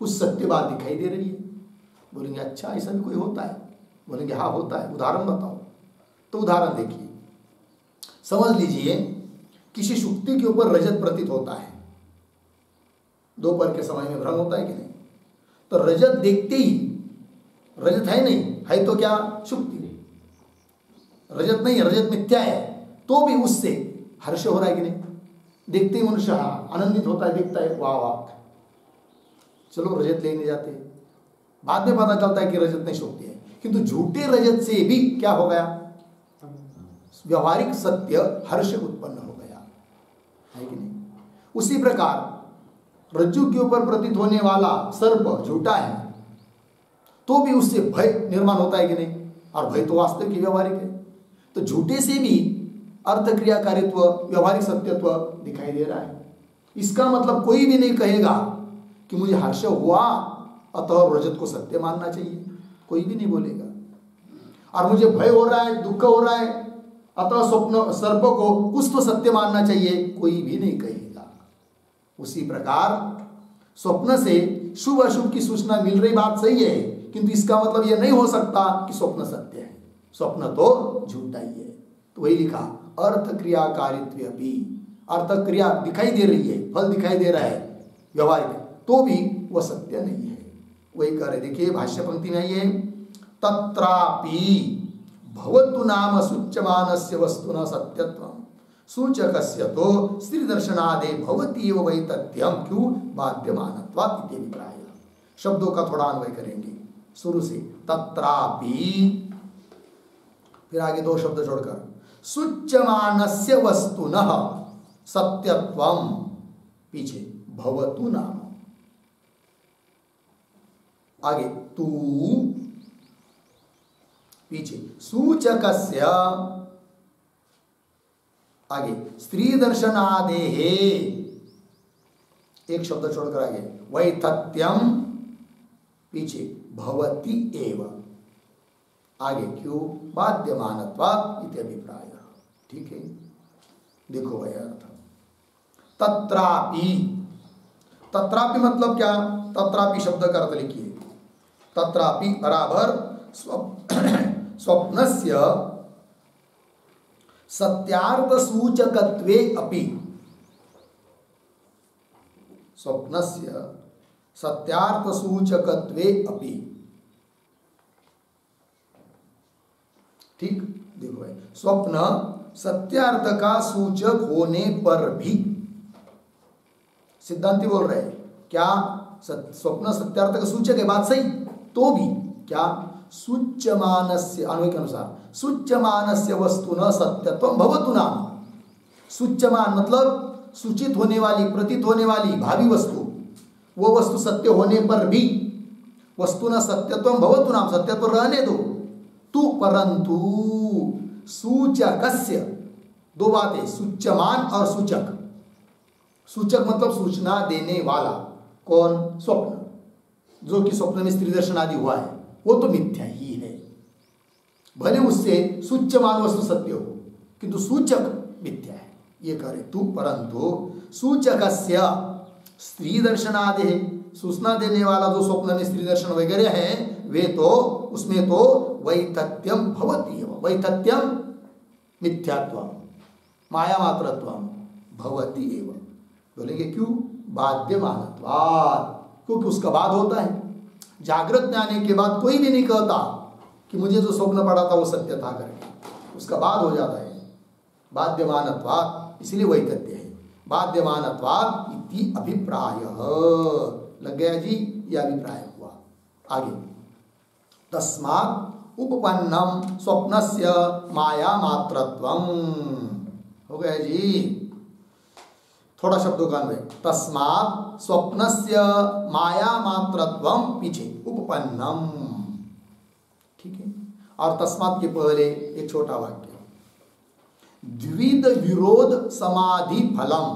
कुछ सत्य बात दिखाई दे रही है। बोलेंगे अच्छा ऐसा भी कोई होता है? बोलेंगे हाँ होता है, उदाहरण बताओ। तो उदाहरण देखिए, समझ लीजिए किसी शुक्ति के ऊपर रजत प्रतीत होता है, दोपहर के समय में भ्रम होता है कि नहीं? तो रजत देखते ही, रजत है नहीं, है तो क्या? शुक्ति। रजत नहीं है, रजत मिथ्या है, तो भी उससे हर्ष हो रहा है कि नहीं? देखते ही मनुष्य आनंदित होता है, देखता है वाह वाह, चलो रजत लेने जाते हैं। बाद में पता चलता है कि रजत नहीं शुक्ति है, किंतु झूठे रजत से भी क्या हो गया? व्यवहारिक सत्य हर्ष उत्पन्न हो गया, है कि नहीं? उसी प्रकार रज्जु के ऊपर प्रतीत होने वाला सर्प झूठा है तो भी उससे भय निर्माण होता है कि नहीं? और भय तो वास्तविक ही व्यवहारिक है। तो झूठे से भी अर्थ क्रियाकारित्व, व्यवहारिक सत्यत्व दिखाई दे रहा है। इसका मतलब कोई भी नहीं कहेगा कि मुझे हर्ष हुआ अतः रजत को सत्य मानना चाहिए, कोई भी नहीं बोलेगा। और मुझे भय हो रहा है, दुख हो रहा है अतः स्वप्न सर्प को कुछ तो सत्य मानना चाहिए, कोई भी नहीं कहेगा। उसी प्रकार स्वप्न से शुभ अशुभ की सूचना मिल रही, बात सही है, किंतु इसका मतलब यह नहीं हो सकता कि स्वप्न सत्य है, स्वप्न तो झूठा ही है। तो वही लिखा अर्थ क्रियाकारित्व भी, अर्थ क्रिया दिखाई दे रही है, फल दिखाई दे रहा है व्यवहारिक, तो भी वह सत्य नहीं है। वही कह रहे, देखिए भाष्य पंक्ति में ये तत्रापि भवतु नाम सूच्यमानस्य वस्तुना सत्यत्वम् सूचकस्य तो स्त्री दर्शनादे भवति एव वै तथ्यम क्यों बाध्यमानत्वात् इति अभिप्राय। शब्दों का थोड़ा अन्वय करेंगे शुरू से, तत्रापि, फिर आगे दो शब्द छोड़कर, सूच्यमानस्य वस्तुनः सत्यत्वम्, पीछे भवतु नाम, आगे तू, पीछे सूचकस्य, आगे स्त्री दर्शनादेहे, एक शब्द छोड़कर आगे वैतथ्यम, पीछे भवति एव, आगे क्यों बाध्यमानत्वात् इति अभिप्राय। ठीक है, देखो वह अर्थ। तत्रापि, तत्रापि मतलब क्या? तत्रापि शब्द का अर्थ लिखिए, तत्रापि बराबर स्वप्नस्य सत्यार्थ सूचकत्वे अपि, स्वप्नस्य सत्यार्थ सूचकत्वे अपि। ठीक, देखो भाई, स्वप्न सत्यार्थ का सूचक होने पर भी, सिद्धांति बोल रहे हैं क्या स्वप्न सत्यार्थक सूचक है, बात सही, तो भी क्या सूच्यमानस्य अन्वय के अनुसार सूच्यमानस्य वस्तु न सत्यत्वं भवतु नाम। सूच्यमान मतलब सूचित होने वाली, प्रतीत होने वाली भावी वस्तु, वो वस्तु सत्य होने पर भी वस्तु न सत्यत्वं भवतु नाम, सत्यत्व रहने दो तू, परंतु सूचकस्य, दो बातें, सूच्यमान और सूचक। सूचक मतलब सूचना देने वाला, कौन? स्वप्न, जो कि स्वप्न में स्त्री दर्शन आदि हुआ है, वो तो मिथ्या ही है, भले उससे सूच्यमान वस्तु सत्य हो, किंतु सूचक मिथ्या है, ये करे तू, परंतु सूचकस्य स्त्री दर्शन आदि है, सूचना देने वाला जो स्वप्न में स्त्री दर्शन वगैरह है, वे तो उसमें तो वैतथ्यम भवति, वैतथ्यम मिथ्यात्वम माया मात्रत्वम भवति एव। बोलेंगे क्यों? बाध्यमानत्वात्, क्योंकि उसका बाद होता है। जागृत में आने के बाद कोई भी नहीं कहता कि मुझे जो स्वप्न पड़ा था वो सत्य था करके, उसका बाद हो जाता है। बाध्यमानत्वात्, इसलिए वही तथ्य है। बाध्यमानत्वात् इति अभिप्रायः, लग गया जी, यह अभिप्राय हुआ। आगे, तस्मात् उपपन्नम स्वप्नस्य माया मात्रत्वम, हो गया जी। थोड़ा शब्दों का अन्वय, तस्मात् स्वप्नस्य माया मात्रत्वम, पीछे उपपन्नम, ठीक है। और तस्मात् के पहले एक छोटा वाक्य, द्विविध विरोध समाधि फलम,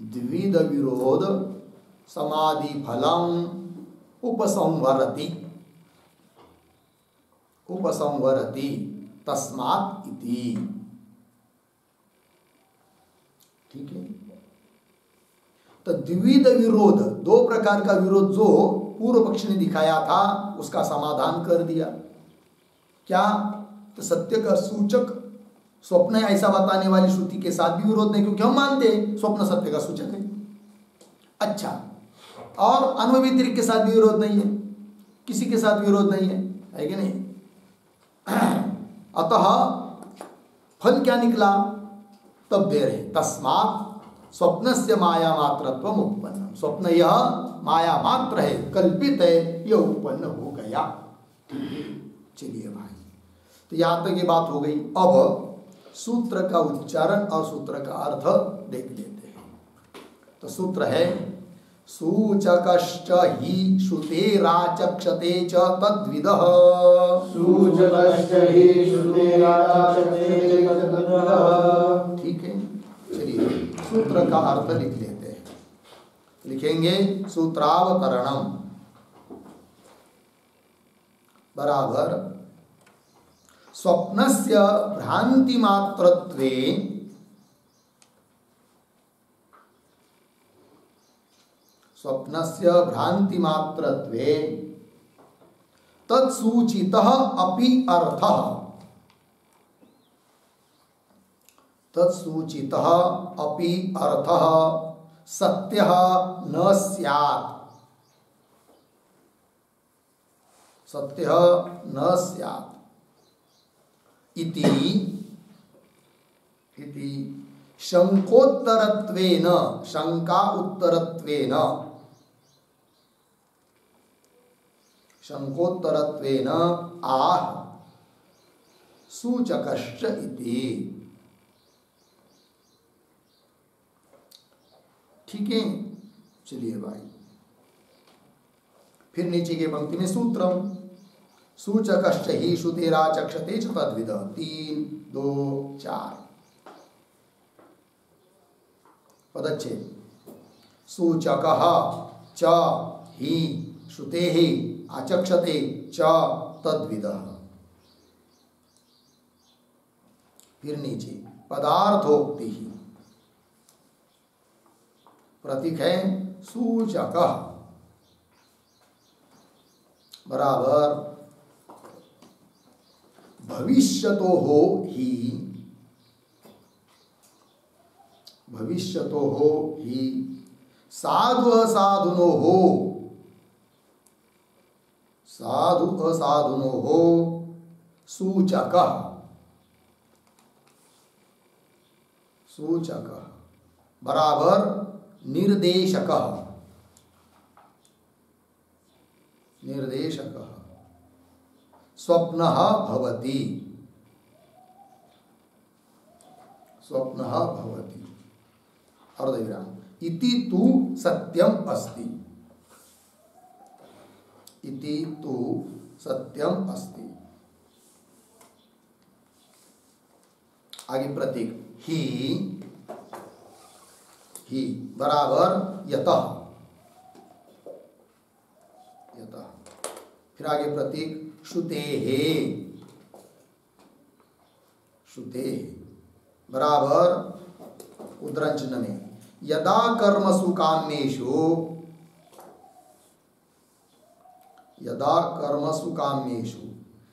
द्विविध विरोध समाधि फलम उपसंवरति, उपसंवरति तस्मात् इति, ठीक है। तो द्विविध विरोध, दो प्रकार का विरोध जो पूर्व पक्ष ने दिखाया था, उसका समाधान कर दिया। क्या? तो सत्य का सूचक स्वप्न है ऐसा बताने वाली श्रुति के साथ भी विरोध नहीं, क्योंकि हम मानते हैं स्वप्न सत्य का सूचक है। अच्छा, और अन्वय व्यतिरिक्त के साथ भी विरोध नहीं है, किसी के साथ विरोध नहीं है कि नहीं? अतः फल क्या निकला? तब दे रहे, तस्मात् स्वप्नस्य माया मात्रत्वम उत्पन्न, स्वप्न यह माया मात्र है, कल्पित है, यह उत्पन्न हो गया। चलिए भाई, तो यहां तक ये बात हो गई। अब सूत्र का उच्चारण और सूत्र का अर्थ देख लेते हैं। तो सूत्र है, सूचकश्च हि श्रुतेराचक्षते च तद्विदः, सूचकश्च हि श्रुतेराचक्षते च तद्विदः, ठीक है। चलिए सूत्र का अर्थ लिख लेते हैं। लिखेंगे सूत्रावतरणम बराबर स्वप्नस्य भ्रांति मात्रत्वे स्वप्नस्य भ्रांति मात्रत्वे तत्सूचितः अपि अर्थः, तत्सूचितः अपि अर्थः सत्यः न स्यात्, सत्यः न स्यात् इति शंकोत्तरत्वेन, शंका उत्तरत्वेन, शंकोत्तरत्वेन आह सूचकश्च इति, ठीक है। चलिए भाई, फिर नीचे के पंक्ति में सूत्रम, सूचकश्च हि श्रुतेराचक्षते च तद्विद, 3, 2, 4 पदच्छेद। सूचकः च हि श्रुतेः आचक्षते च तद्विदः। फिर नीचे पदार्थोक्ति, प्रतीक है सूचकः बराबर भविष्यतो हो ही, भविष्यतो हो ही साधु असाधुनो हो, साधु असाधुनो हो सूचकः, सूचकः बराबर निर्देशकः निर्देशकः स्वप्नः भवति स्वप्नः भवति अर्धविराम इति तु सत्यम अस्ति इति तु सत्यम अस्ति। आगे प्रतीक ही बराबर यतः यतः। फिर आगे प्रतीक श्रुतेः श्रुतेः बराबर उद्धरण चिन्ह में यदा कर्मसु काम्येषु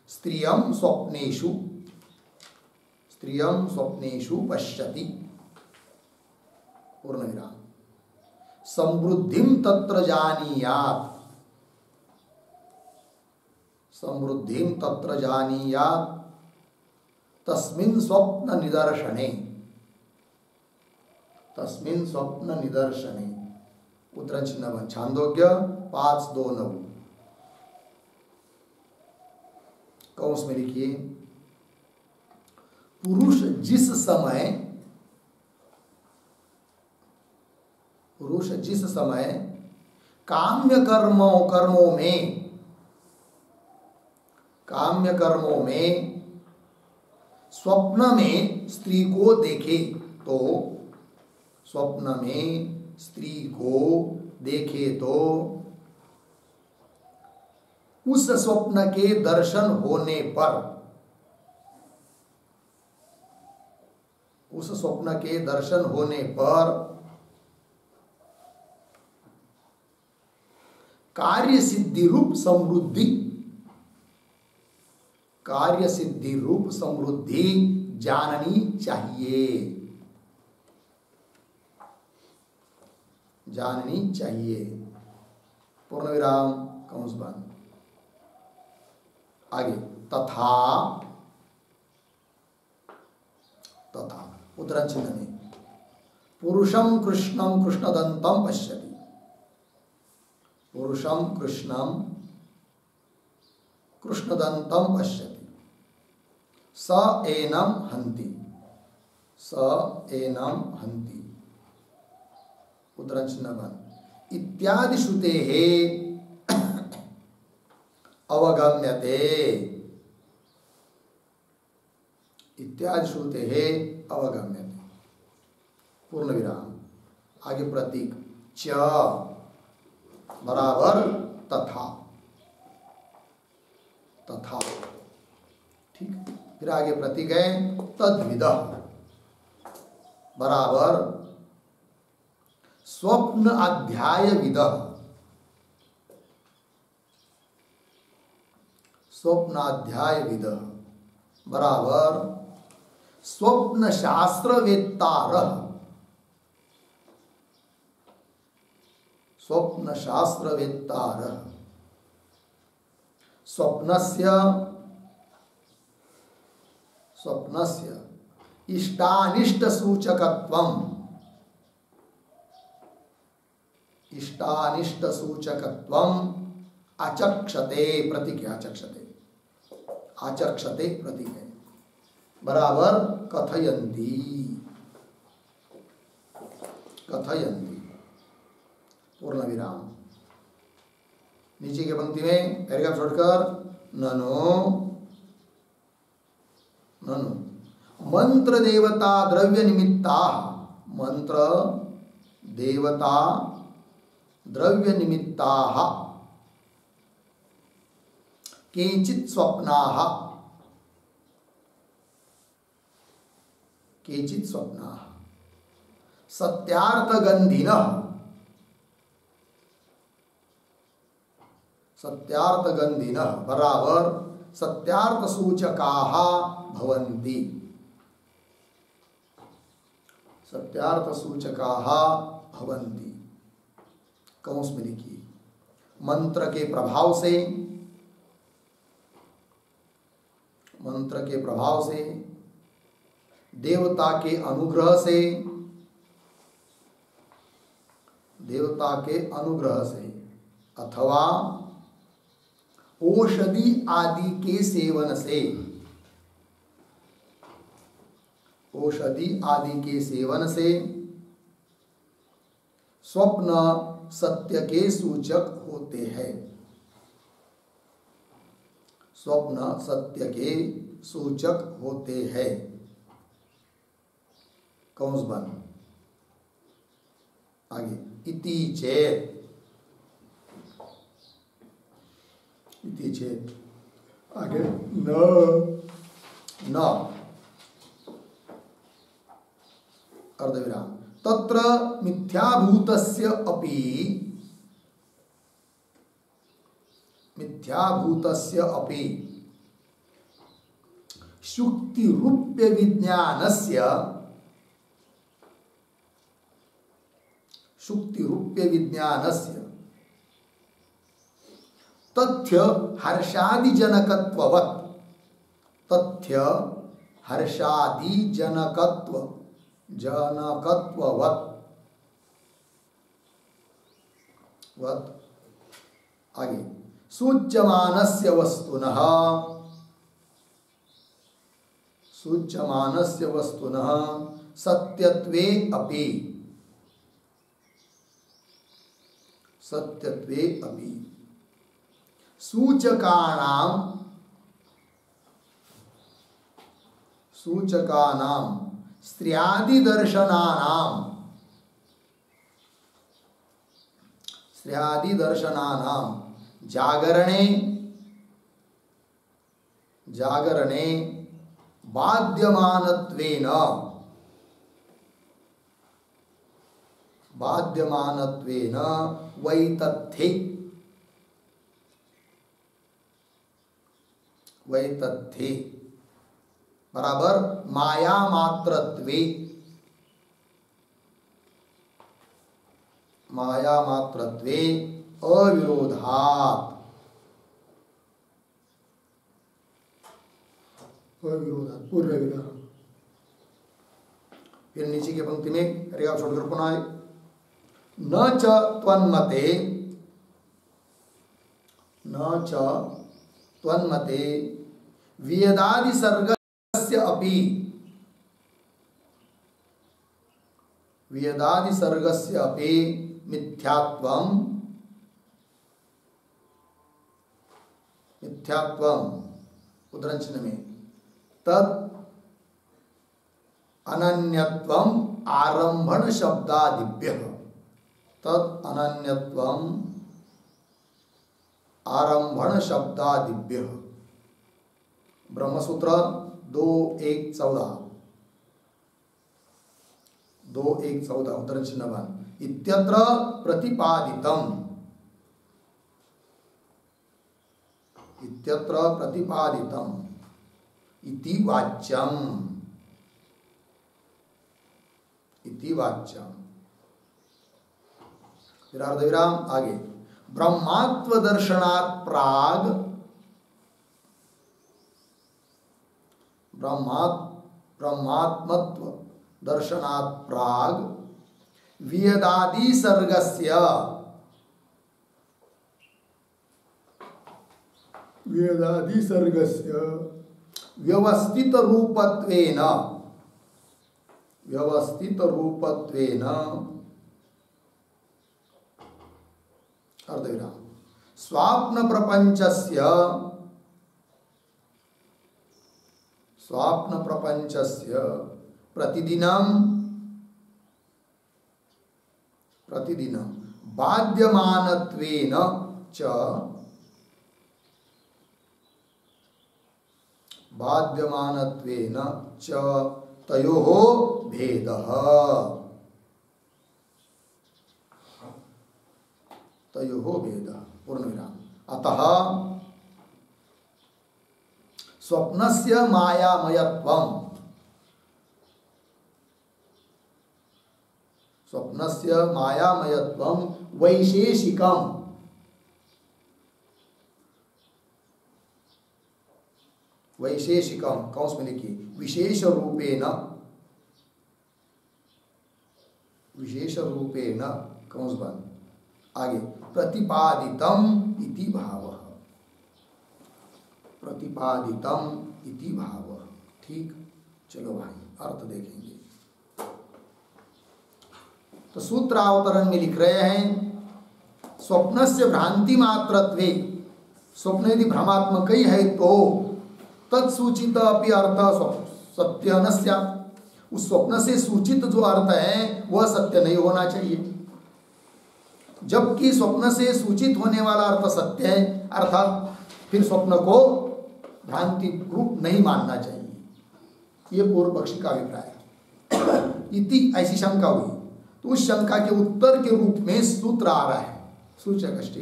स्त्रियं स्वप्नेषु पश्यति पूर्णविराम समृद्धिं तत्र जानीयात् तस्मिन् स्वप्न निदर्शने उद्धरण चिन्ह छांदोग्य 5:2-9 कौंस में लिखिए पुरुष जिस समय काम्य कर्मों में स्वप्न में स्त्री को देखे तो उस स्वप्न के दर्शन होने पर कार्य सिद्धि रूप समृद्धि जाननी चाहिए पूर्ण विराम कंस बंद। आगे तथा उद्धरण चिन्ह में पुरुषं कृष्णं कृष्णदन्तं पश्यति स एनं हन्ति उद्धरण चिन्ह बंद। इत्यादि श्रुतेः अवगम्यते पूर्ण विराम। आगे प्रतीक च बराबर तथा ठीक। फिर आगे प्रतीक है तद्विदः बराबर स्वप्न अध्यायविदः बराबर स्वप्न शास्त्रवेत्तारः स्वप्नस्य इष्टानिष्ट सूचकत्वम् आचक्षते प्रतीक बराबर कथयन्ति पूर्ण विराम। नीचे की पंक्ति में पैराग्राफ छोड़कर ननो मंत्र देवता द्रव्य निमित्ताः केचित् स्वप्नाः सत्यार्थगन्धिनः बराबर सत्यार्थ सूचकाः भवन्ति कौंस में लिखिए मंत्र के प्रभाव से देवता के अनुग्रह से देवता के अनुग्रह से, अथवा औषधि आदि के सेवन से, औषधि आदि के सेवन से स्वप्न सत्य के सूचक होते हैं। स्वप्न सत्य के सूचक होते हैं। कौंस बन आगे, इति चेत, इति चेत आगे, न अर्धविराम, तत्र मिथ्याभूतस्य अपि, मिथ्याभूतस्य अपि शुक्तिरूप्य विज्ञानस्य, शुक्तिरूप्य विज्ञानस्य तथ्य हर्षादिजनकत्ववत्, तथ्य हर्षादिजनकत्व जनकत्ववत् वत् आगे, सूच्यमानस्य वस्तुनः, सूच्यमानस्य वस्तुनः सत्यत्वे अपि, सत्यत्वे अपि सूचकानां, सूचकानां स्त्र्यादिदर्शनानां, स्त्र्यादिदर्शनानां जागरणे, जागरणे बाध्यमानत्वेन, बाध्यमानत्वेन वैतथ्ये, वैतथ्ये बराबर माया मात्रत्वे, माया मात्रत्वे अविरोधात्, अविरोधात् पूर्ण विराम। फिर नीचे की पंक्ति में रेखा छोड़कर पुनः आए, न च त्वन्मते, न च त्वन्मते वेदादि सर्गस्य अपि, वेदादि सर्गस्य अपि मिथ्यात्वं, मिथ्यात्वं उद्धरण में तद अनन्यत्वं आरंभण शब्दादिभ्यः, तद अनन्यत्वं आरंभण शब्दादिभ्यः, ब्रह्मसूत्र 2:1-14, 2:1-14 उद्धरण चिन्हवान, इत्यत्र प्रतिपादितम्, इत्यत्र प्रतिपादितम् इति वाच्यम्, इति वाच्यम्। फिर अर्धविराम आगे, ब्रह्मात्व दर्शनात् प्राग, ब्रह्मात्मत्व दर्शनात् प्राग वेदादि सर्गस्य, वेदादि सर्गस्य व्यवस्थित रूपत्वेन, व्यवस्थित रूपत्वेन अर्धविराम स्वाप्न प्रपंचस्य, स्वाप्न प्रपंचस्य प्रतिदिनं, प्रतिदिनं बाध्यमानत्वेन च, बाध्यमानत्वेन च तयोः भेदः, तयोः भेदः पूर्णविराम। अतः स्वप्नस्य मायामयत्वं, स्वप्नस्य मायामयत्वं वैशेषिकम्, वैशेषिकम कौंस में लिखिए, विशेष रूपेण, विशेष रूपेण कंस बंद। आगे प्रतिपादितम इति भावः, प्रतिपादितम इति भावः। ठीक, चलो भाई अर्थ देखेंगे। तो सूत्रावतरण में लिख रहे हैं स्वप्नस्य भ्रांति मात्रत्वे, स्वप्न यदि भ्रमात्मक ही है तो तत्सूचित अपि अर्थ सत्य न स्यात्, उस स्वप्न से सूचित जो अर्थ है वह सत्य नहीं होना चाहिए। जबकि स्वप्न से सूचित होने वाला अर्थ सत्य है, अर्थात फिर स्वप्न को भ्रांति रूप नहीं मानना चाहिए। ये पूर्व पक्षी का अभिप्राय है। इति ऐसी शंका हुई, तो उस शंका के उत्तर के रूप में सूत्र आ रहा है सूचकष्टे।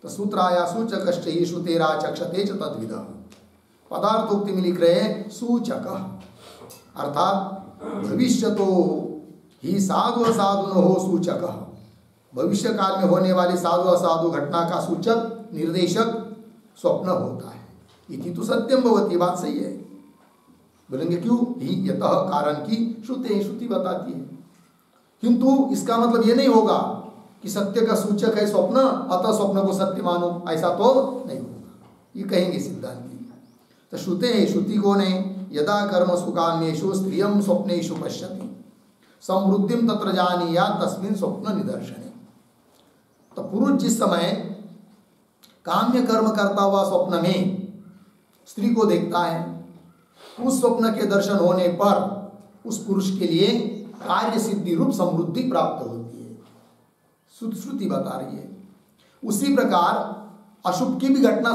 तो सूत्र आया सूचकष्टे श्रुतेरा चक्षते च तद्विदः। पदार्थोक्ति में लिख रहे हैं सूचक, अर्थात भविष्यतो ही साधु असाधु न हो सूचक, भविष्य काल में होने वाली साधु असाधु घटना का सूचक निर्देशक स्वप्न होता है। इति तो सत्यम भवती, बात सही है। बोलेंगे क्यों? ही यतः, कारण की श्रुति बताती है। किंतु इसका मतलब ये नहीं होगा कि सत्य का सूचक है स्वप्न, अतः स्वप्न को सत्य मानो, ऐसा तो नहीं होगा। ये कहेंगे सिद्धांति। तो श्रुति कौन है? यदा कर्म सुकाम्येषु स्त्रियं स्वप्नेषु पश्यति समृद्धिम तत्र जानीयात् तस्मिन् स्वप्न निदर्शने। तो पुरुष जिस समय काम्य कर्म करता हुआ स्वप्न में स्त्री को देखता है, उस स्वप्न के दर्शन होने पर उस पुरुष के लिए कार्य सिद्धि रूप समृद्धि प्राप्त होती है, श्रुति बता रही है। उसी प्रकार अशुभ की भी घटना,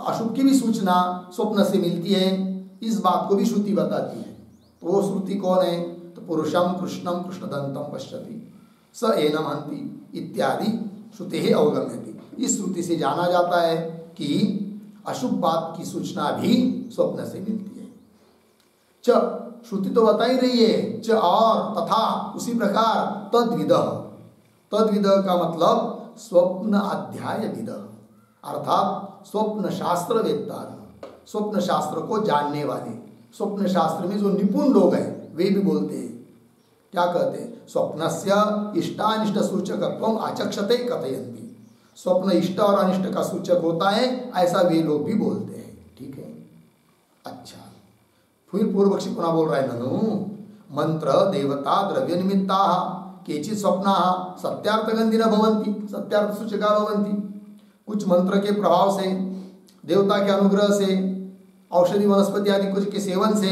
अशुभ की भी सूचना स्वप्न से मिलती है, इस बात को भी श्रुति बताती है। तो वो श्रुति कौन है? तो पुरुषम कृष्णम कृष्णदंतम पश्यति स एनम हंति इत्यादि श्रुति अवगम्यति। इस श्रुति से जाना जाता है कि अशुभ बात की सूचना भी स्वप्न से मिलती है। च श्रुति तो बता ही रही है, च और तथा, उसी प्रकार तद्विदः। तद्विदः का मतलब स्वप्न अध्याय विदः, अर्थात स्वप्न शास्त्र वेत्ता, स्वप्न शास्त्र को जानने वाले, स्वप्न शास्त्र में जो निपुण लोग हैं वे भी बोलते हैं। क्या कहते हैं? स्वप्नस्य इष्टानिष्ट सूचकत्वम आचक्षते कथयन्ति। स्वप्न इष्ट और अनिष्ट का सूचक होता है, ऐसा वे लोग भी बोलते हैं। ठीक है, अच्छा। फिर पूर्व पक्षी पुनः बोल रहा है, ननु मंत्र देवता द्रव्य निमित्ता केचित् स्वप्ना सत्यार्थगंधि न भवन्ति सत्यार्थ सूचका भवन्ति। कुछ मंत्र के प्रभाव से, देवता के अनुग्रह से, औषधि वनस्पति आदि कुछ के सेवन से,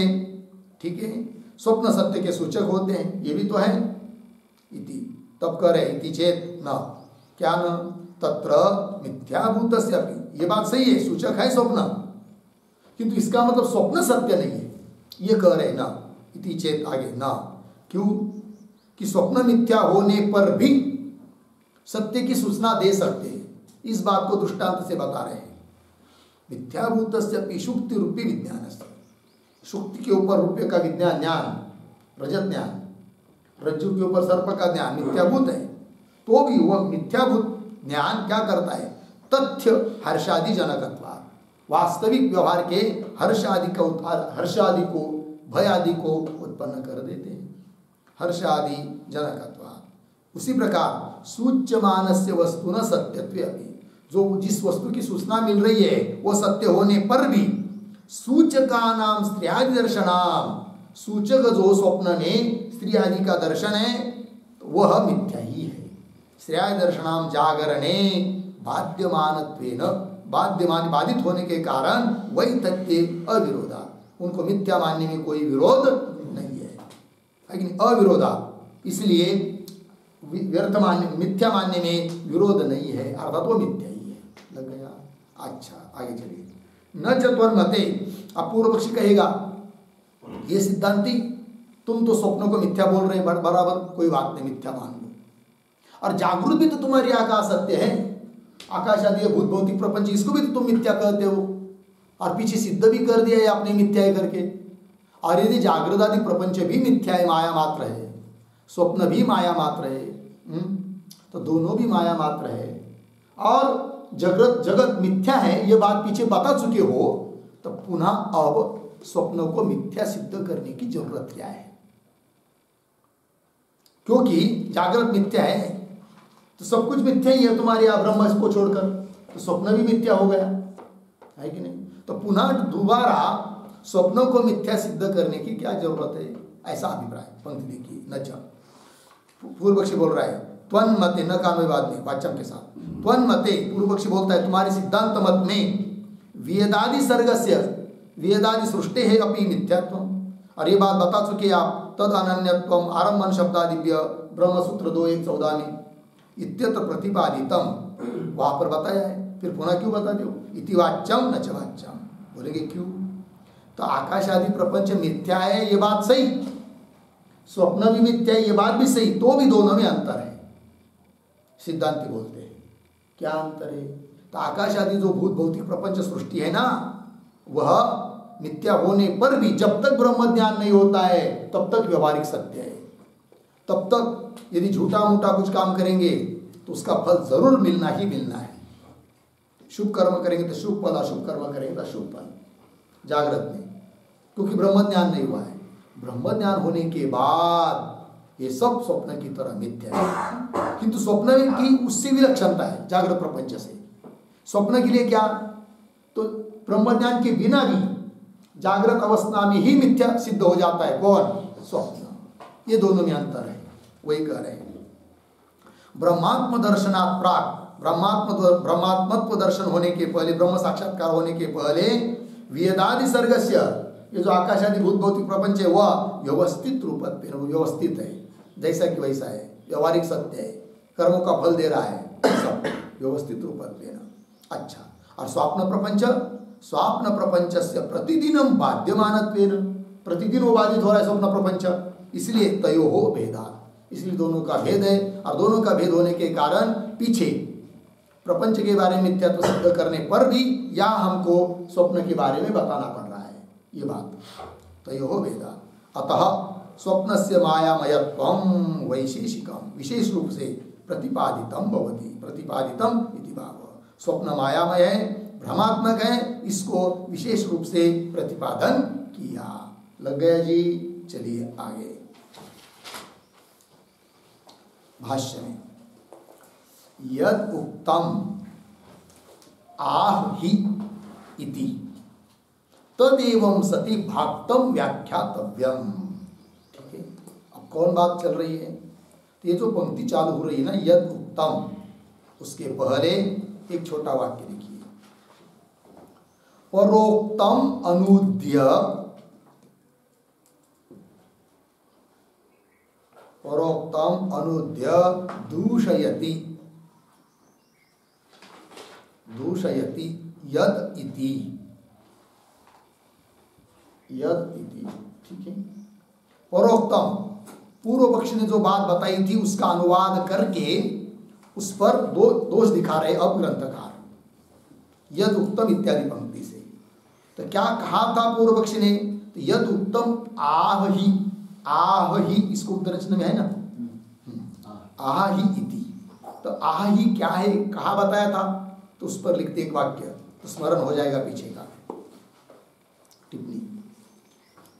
ठीक है, स्वप्न सत्य के सूचक होते हैं। ये भी तो है। इति, तब कह रहे इति चेत न, क्या न तत्र मिथ्याभूतस्य अपि। ये बात सही है, सूचक है स्वप्न, किंतु इसका मतलब स्वप्न सत्य नहीं है, ये कह रहे न। इति चेत आगे न, क्यों? कि स्वप्न मिथ्या होने पर भी सत्य की सूचना दे सकते हैं, इस बात को दृष्टांत से बता रहे हैं। मिथ्याभूतस्य अपि शुक्ति रूपी विज्ञानस्य, शुक्ति के ऊपर रूपये का विज्ञान, ज्ञान, रजत ज्ञान, रज्जु के ऊपर सर्प का ज्ञान मिथ्याभूत है, तो भी वह मिथ्याभूत ज्ञान क्या करता है? तथ्य हर्षादि जनकत्वात्, वास्तविक व्यवहार के हर्ष आदि को, भय आदि को उत्पन्न कर देते हैं, हर्ष आदि जनकत्वात्। उसी प्रकार सूच्यमानस्य वस्तुन सत्यत्वे अपि, जो जिस वस्तु की सूचना मिल रही है वो सत्य होने पर भी सूचकानाम स्त्रियादि दर्शनाम, सूचक जो स्वप्न में स्त्री आदि का दर्शन है तो वह मिथ्या ही है। स्त्रियादि दर्शनाम जागरणे बाध्यमानत्वेन, बाध्यमान बाधित होने के कारण वही तथ्य अविरोधा, उनको मिथ्या मानने में कोई विरोध नहीं है, लेकिन अविरोधा, इसलिए व्यर्थ मानने, मिथ्या मानने में विरोध नहीं है, अर्थात वो मिथ्या ही है। लग गया? अच्छा, आगे चलिए। न चत्वन्मते, अपूर्व पक्षी कहेगा ये सिद्धांती तुम तो स्वप्नों को मिथ्या बोल रहे हैं, बराबर, कोई बात नहीं, मिथ्या मान लो। और जागृत भी तो तुम्हारी आकाश सत्य है, आकाश आदि भूत भौतिक प्रपंच, इसको भी तो तुम मिथ्या कहते हो, और पीछे सिद्ध भी कर दिया है आपने मिथ्या है करके। और यदि जागृत आदि प्रपंच भी मिथ्या है, माया मात्र है, स्वप्न भी माया मात्र है, तो दोनों भी माया मात्र है, और जगत मिथ्या है, ये बात पीछे बता चुके हो, तो पुनः अब स्वप्नों को मिथ्या सिद्ध करने की जरूरत क्या है? क्योंकि जागृत मिथ्या है तो सब कुछ मिथ्या ही है तुम्हारे यहाँ ब्रह्म को छोड़कर, तो स्वप्न भी मिथ्या हो गया है कि नहीं। तो पुनः दोबारा स्वप्नों को मिथ्या सिद्ध करने की क्या जरूरत है, ऐसा अभिप्राय। पंक्ति देखिए, न च पूर्व पक्षी बोल रहा है त्वन्मते, न कानवे बाद में वाच्यम के साथ, त्वन्मते पूर्व पक्षी बोलता है तुम्हारे सिद्धांत मत में वेदादि सर्गस्य वेदादि सृष्टि है अपनी मिथ्यात्व, और ये बात बता चुके आप, तद अनन्यत्व आरंभन शब्दादिव्य ब्रह्मसूत्र 2:14 में इत्यत्र प्रतिपादितम, वहां पर बताया है, फिर पुनः क्यों बता दो, इति वाच्यम न च वाच्यम, बोलेंगे क्यों। तो आकाश आदि प्रपंच मिथ्या है ये बात सही, स्वप्न भी मिथ्या है ये बात भी सही, तो भी दोनों में अंतर है। सिद्धांति बोलते हैं क्या अंतर है, तो आकाश आदि जो भूत भौतिक प्रपंच सृष्टि है ना, वह मिथ्या होने पर भी जब तक ब्रह्म ज्ञान नहीं होता है तब तक व्यवहारिक सत्य है। तब तक यदि झूठा मूठा कुछ काम करेंगे तो उसका फल जरूर मिलना ही मिलना है। शुभ कर्म करेंगे तो शुभ फल, अशुभ कर्म करेंगे तो अशुभ फल जागृत में, क्योंकि ब्रह्म ज्ञान नहीं हुआ है। ब्रह्म ज्ञान होने के बाद ये सब स्वप्न की तरह मिथ्या है, किंतु स्वप्न की उससे विलक्षणता है जागृत प्रपंच से। स्वप्न के लिए क्या, तो ब्रह्म ज्ञान के बिना भी जागृत अवस्था में ही मिथ्या सिद्ध हो जाता है। कौन, स्वप्न। ये दोनों में अंतर है, वही कह रहे हैं। ब्रह्मात्म दर्शनात् प्राक, ब्रह्मात्मत्व दर्शन होने के पहले, ब्रह्म साक्षात्कार होने के पहले वेदादि सर्गस्य, ये जो आकाश आदि भूत भौतिक प्रपंच है वह व्यवस्थित रूप व्यवस्थित है, जैसा कि वैसा है, व्यवहारिक सत्य है, कर्मों का फल दे रहा है, सब व्यवस्थित रूप देना। अच्छा, और स्वप्न प्रपंच से प्रतिदिनम बाध्यमानत्वेन, प्रतिदिन वो बाधित हो रहा है स्वप्न प्रपंच, इसलिए तयोः भेदात्, इसलिए दोनों का भेद है। और दोनों का भेद होने के कारण पीछे प्रपंच के बारे में मिथ्यात्व सिद्ध करने पर भी या हमको स्वप्न के बारे में बताना पड़ रहा है, ये बात तयोः भेदात्। अतः स्वप्नस्य मायामयत्वं वैशेषिकम, विशेष रूप से प्रतिपादितम भवति, प्रतिपादितम इति भाव। स्वप्न मायामय है, भ्रमात्मक है, इसको विशेष रूप से प्रतिपादन किया। लग गया जी, चलिए आगे भाष्य में। यद उक्तम आह ही इति तदेवं सति भाक्तम व्याख्यातव्यम। ठीक है, अब कौन बात चल रही है, तो ये जो पंक्ति चालू हो रही है ना, यद उक्तम, उसके पहले एक छोटा वाक्य देखिए, परोक्तम अनुद्य, परोक्तम अनुद्य दूषयति, दूषयति यद इति, यद इति। ठीक है, परोक्तम, पूर्व पक्ष ने जो बात बताई थी उसका अनुवाद करके उस पर दो दोष दिखा रहे अब ग्रंथकार, यद उत्तम इत्यादि पंक्ति से। तो क्या कहा था पूर्व पक्षी ने, तो यद उत्तम आह ही, आह ही इसको उत्तरचन में है ना, आह ही इति। तो आह ही क्या है, कहा बताया था, तो उस पर लिखते एक वाक्य, तो स्मरण हो जाएगा पीछे का। टिप्पणी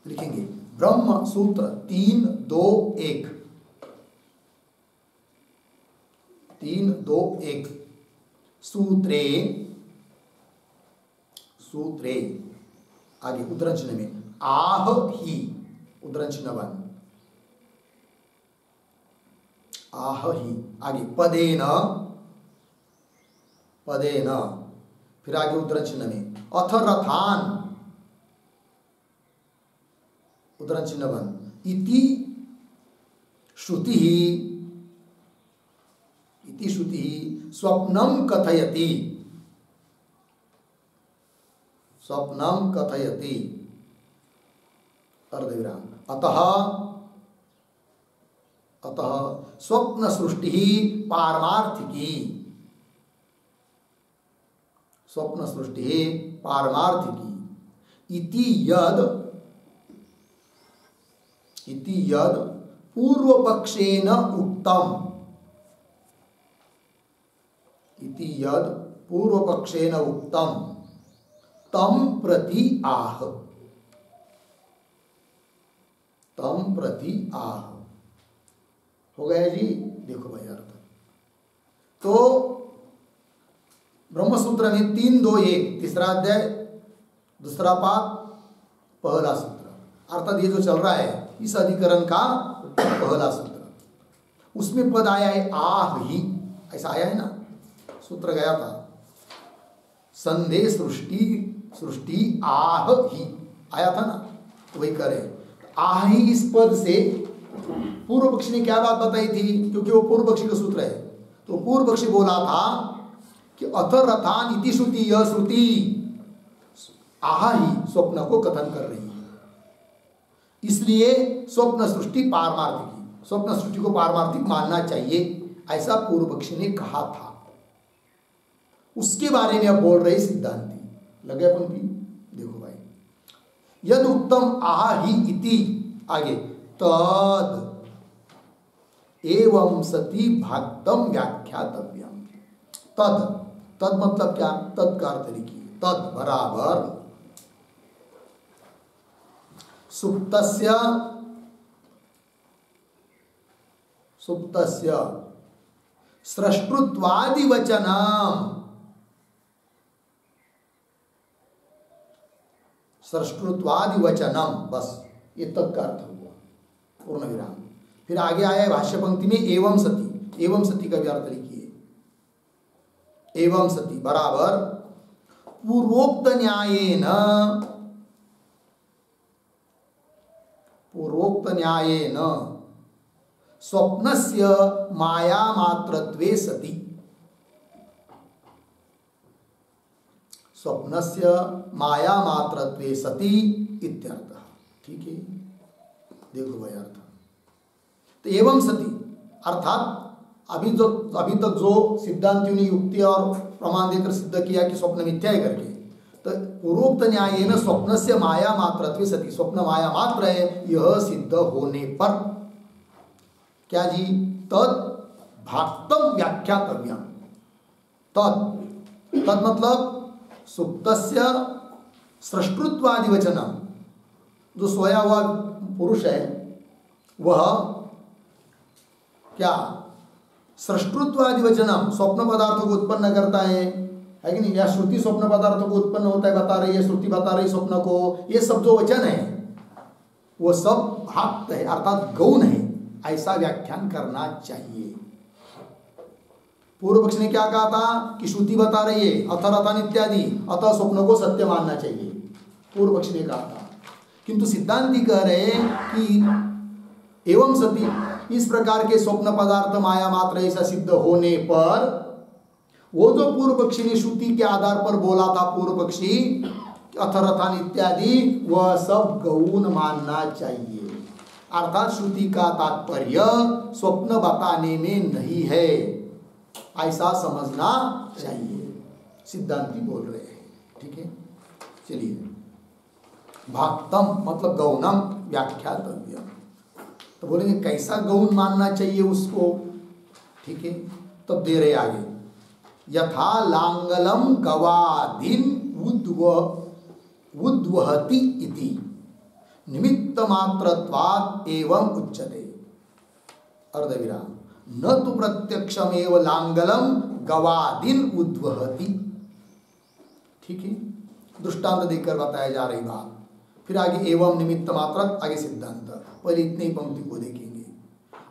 लिखेंगे, ब्रह्म सूत्र 3.2.1, 3.2.1 सूत्रे, सूत्रे आगे उद्धरण में आह ही, उद्धरण चिन्ह बन, आह ही, आगे पदेन, पदेन, फिर आगे उद्धरण चिन्ह में अथ रथान, उद्धरण चिन्ह बन, इति श्रुति, इति श्रुति स्वप्नम कथयति, स्वप्नम कथयति, अर्धविराम, अतः, अतः स्वप्न सृष्टि पारमार्थिकी, स्वप्न सृष्टि पारमार्थिकी, इति यद, इति यद पूर्व पक्षेन उक्तम, इति यद पूर्व पक्षेन उक्तम तम प्रति आह, तम प्रति आह। हो गया जी। देखो भाई अर्थ तो ब्रह्मसूत्र में 3-2-1 तीसरा अध्याय दूसरा पाद पहला सूत्र, अर्थात ये जो चल रहा है इस अधिकरण का पहला सूत्र, उसमें पद आया है आह ही, ऐसा आया है ना, सूत्र गया था संदेह सृष्टि सृष्टि आह ही आया था ना, तो वही करे आह ही। इस पद से पूर्व पक्षी ने क्या बात बताई थी, क्योंकि वो पूर्व पक्षी का सूत्र है, तो पूर्व पक्षी बोला था कि अथ रथान इति श्रुति, यह श्रुति आह ही स्वप्न को कथन कर रही है, इसलिए स्वप्न सृष्टि पारमार्थिक, स्वप्न सृष्टि को पारमार्थिक मानना चाहिए, ऐसा पूर्व पक्षी ने कहा था। उसके बारे में अब बोल रहे सिद्धांती, लगे पंक्ति देखो भाई, यद उत्तम आह ही इति, आगे तद एवं सती भाक्तम व्याख्यातव्यम। तद, तद मतलब क्या, तद का अर्थ लिखिए, तद बराबर सुप्तस्य सुप्तस्य स्रष्टृत्वादि वचनम, स्रष्टृत्वादि वचनम, बस ये तद का अर्थ हुआ, पूर्ण विराम। फिर आगे आया है भाष्य पंक्ति में एवं सती, एवं सती का भी अर्थ लिखिए, एवं सती बराबर पूर्वोक्त न्यायेन, पूर्वोक्त न्यायेन स्वप्नस्य माया मात्रत्वे सति, स्वप्नस्य माया मात्रत्वे सति इत्यर्थः। ठीक है, देखो भाई अर्थ, तो एवं सति अर्थात अभी तक जो सिद्धांतियों ने युक्ति और प्रमाण देकर सिद्ध किया कि स्वप्न मिथ्या है करके, तो पूर्वोक्त न्यायेन स्वप्नस्य माया मात्रत्वे सति, स्वप्न माया मात्र है यह सिद्ध होने पर क्या जी, तद भाक्तम व्याख्यातव्यम। तद, तद मतलब सुप्तस्य स्रष्टृत्वादि वचनम, जो सोया हुआ पुरुष है वह क्या सृष्टृत्वादि वचनम स्वप्न पदार्थों को उत्पन्न करता है कि नहीं, या श्रुति स्वप्न पदार्थों को उत्पन्न होता है बता रही है, श्रुति बता रही स्वप्न को, ये सब जो वचन है वो सब भाक्त है अर्थात गौण है, ऐसा व्याख्यान करना चाहिए। पूर्व पक्ष ने क्या कहा था कि श्रुति बता रही है अथरथन इत्यादि, अतः स्वप्न को सत्य मानना चाहिए, पूर्व पक्ष ने कहा था। किंतु सिद्धांती कह रहे हैं कि एवं सती, इस प्रकार के स्वप्न पदार्थ माया मात्र ऐसा सिद्ध होने पर वो जो पूर्व पक्षी ने श्रुति के आधार पर बोला था, पूर्व पक्षी अथरथन इत्यादि, वह सब गौण मानना चाहिए, अर्थात श्रुति का तात्पर्य स्वप्न बताने में नहीं है, ऐसा समझना चाहिए, सिद्धांती बोल रहे हैं। ठीक है, चलिए, भाक्तम मतलब गौणम व्याख्यातव्यम, तो बोलेंगे कैसा गौण मानना चाहिए उसको। ठीक है, तब दे रहे आगे, यथा लांगलम गवादीन उद्वहति इति निमित्त मात्रत्वात् एवं उच्यते, अर्धविराम, न तो प्रत्यक्षमेव लांगलम गवादीन उद्वहति। ठीक है, दृष्टांत देकर बताया जा रही बात, फिर आगे एवं निमित्त मात्र, आगे सिद्धांत, पहले इतने ही पंक्ति को देखेंगे।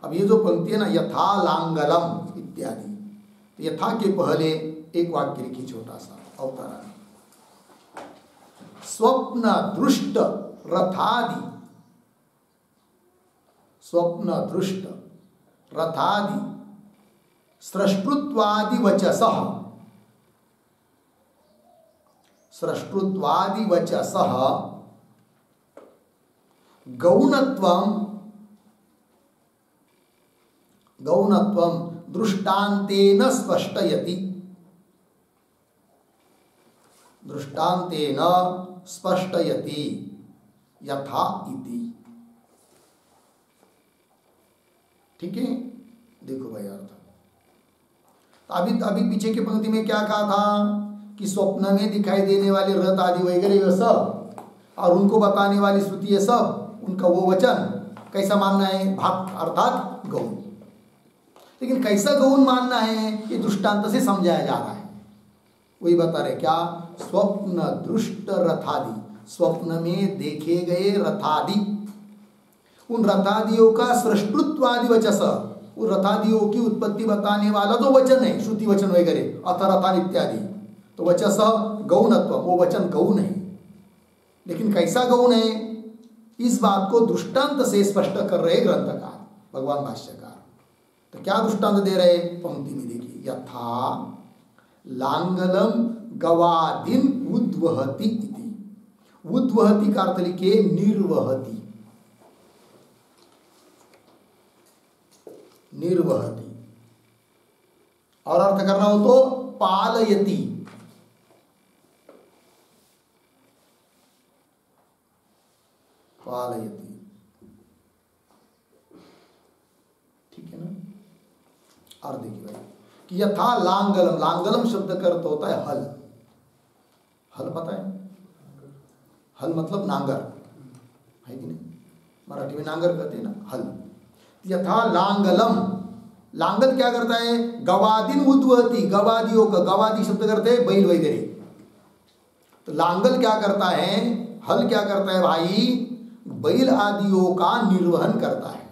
अब ये जो पंक्ति है ना, यथा लांगलम इत्यादि, तो यथा के पहले एक वाक्य लिखी छोटा सा अवतरण, स्वप्न दृष्ट रथादि, स्वप्न दृष्ट रथादि स्रष्टृत्वादि वचसः, स्रष्टृत्वादि वचसः गौणत्वं, गौणत्वं दृष्टान्तेन स्पष्टयति, दृष्टान्तेन स्पष्टयति यथा इति। ठीक है, देखो भाई अर्थ, अभी पीछे की पंक्ति में क्या कहा था कि स्वप्न में दिखाई देने वाले रथ आदि वगैरह वे सब, और उनको बताने वाली श्रुति है सब, उनका वो वचन कैसा मानना है, भाग अर्थात गौण। लेकिन कैसा गौण मानना है ये दृष्टांत से समझाया जा रहा है। वही बता रहे क्या, स्वप्न दृष्ट रथादि, स्वप्न में देखे गए रथादि, उन रथादियों का सृष्टुत्वादि वचस, उन रथादियों की उत्पत्ति बताने वाला जो वचन है, श्रुति वचन वगैरह, अथ रथान इत्यादि, तो वचस गौणत्व, वो वचन गौण है। लेकिन कैसा गौण है, इस बात को दृष्टांत से स्पष्ट कर रहे ग्रंथकार भगवान भाष्यकार। तो क्या दृष्टांत दे रहे, पंक्ति में देखिए, यथा लांगलम गवादिन उद्वहति इति। उद्वहति का अर्थ लिखिए निर्वहति, निर्वहति, और अर्थ करना हो तो पालयति, पालयति, ठीक है ना। और देखिए भाई कि यथा लांगलम, लांगलम शब्द का अर्थ होता है हल। हल पता है, हल मतलब नांगर है कि नहीं, मराठी में नांगर कहते हैं ना, हल। यथा लांगलम, लांगल क्या करता है, गवादिन उद्वहति, गवादियों का, गवादी शब्द करते हैं बैल वगैरह। तो लांगल क्या करता है, हल क्या करता है भाई, बैल आदियों का निर्वहन करता है,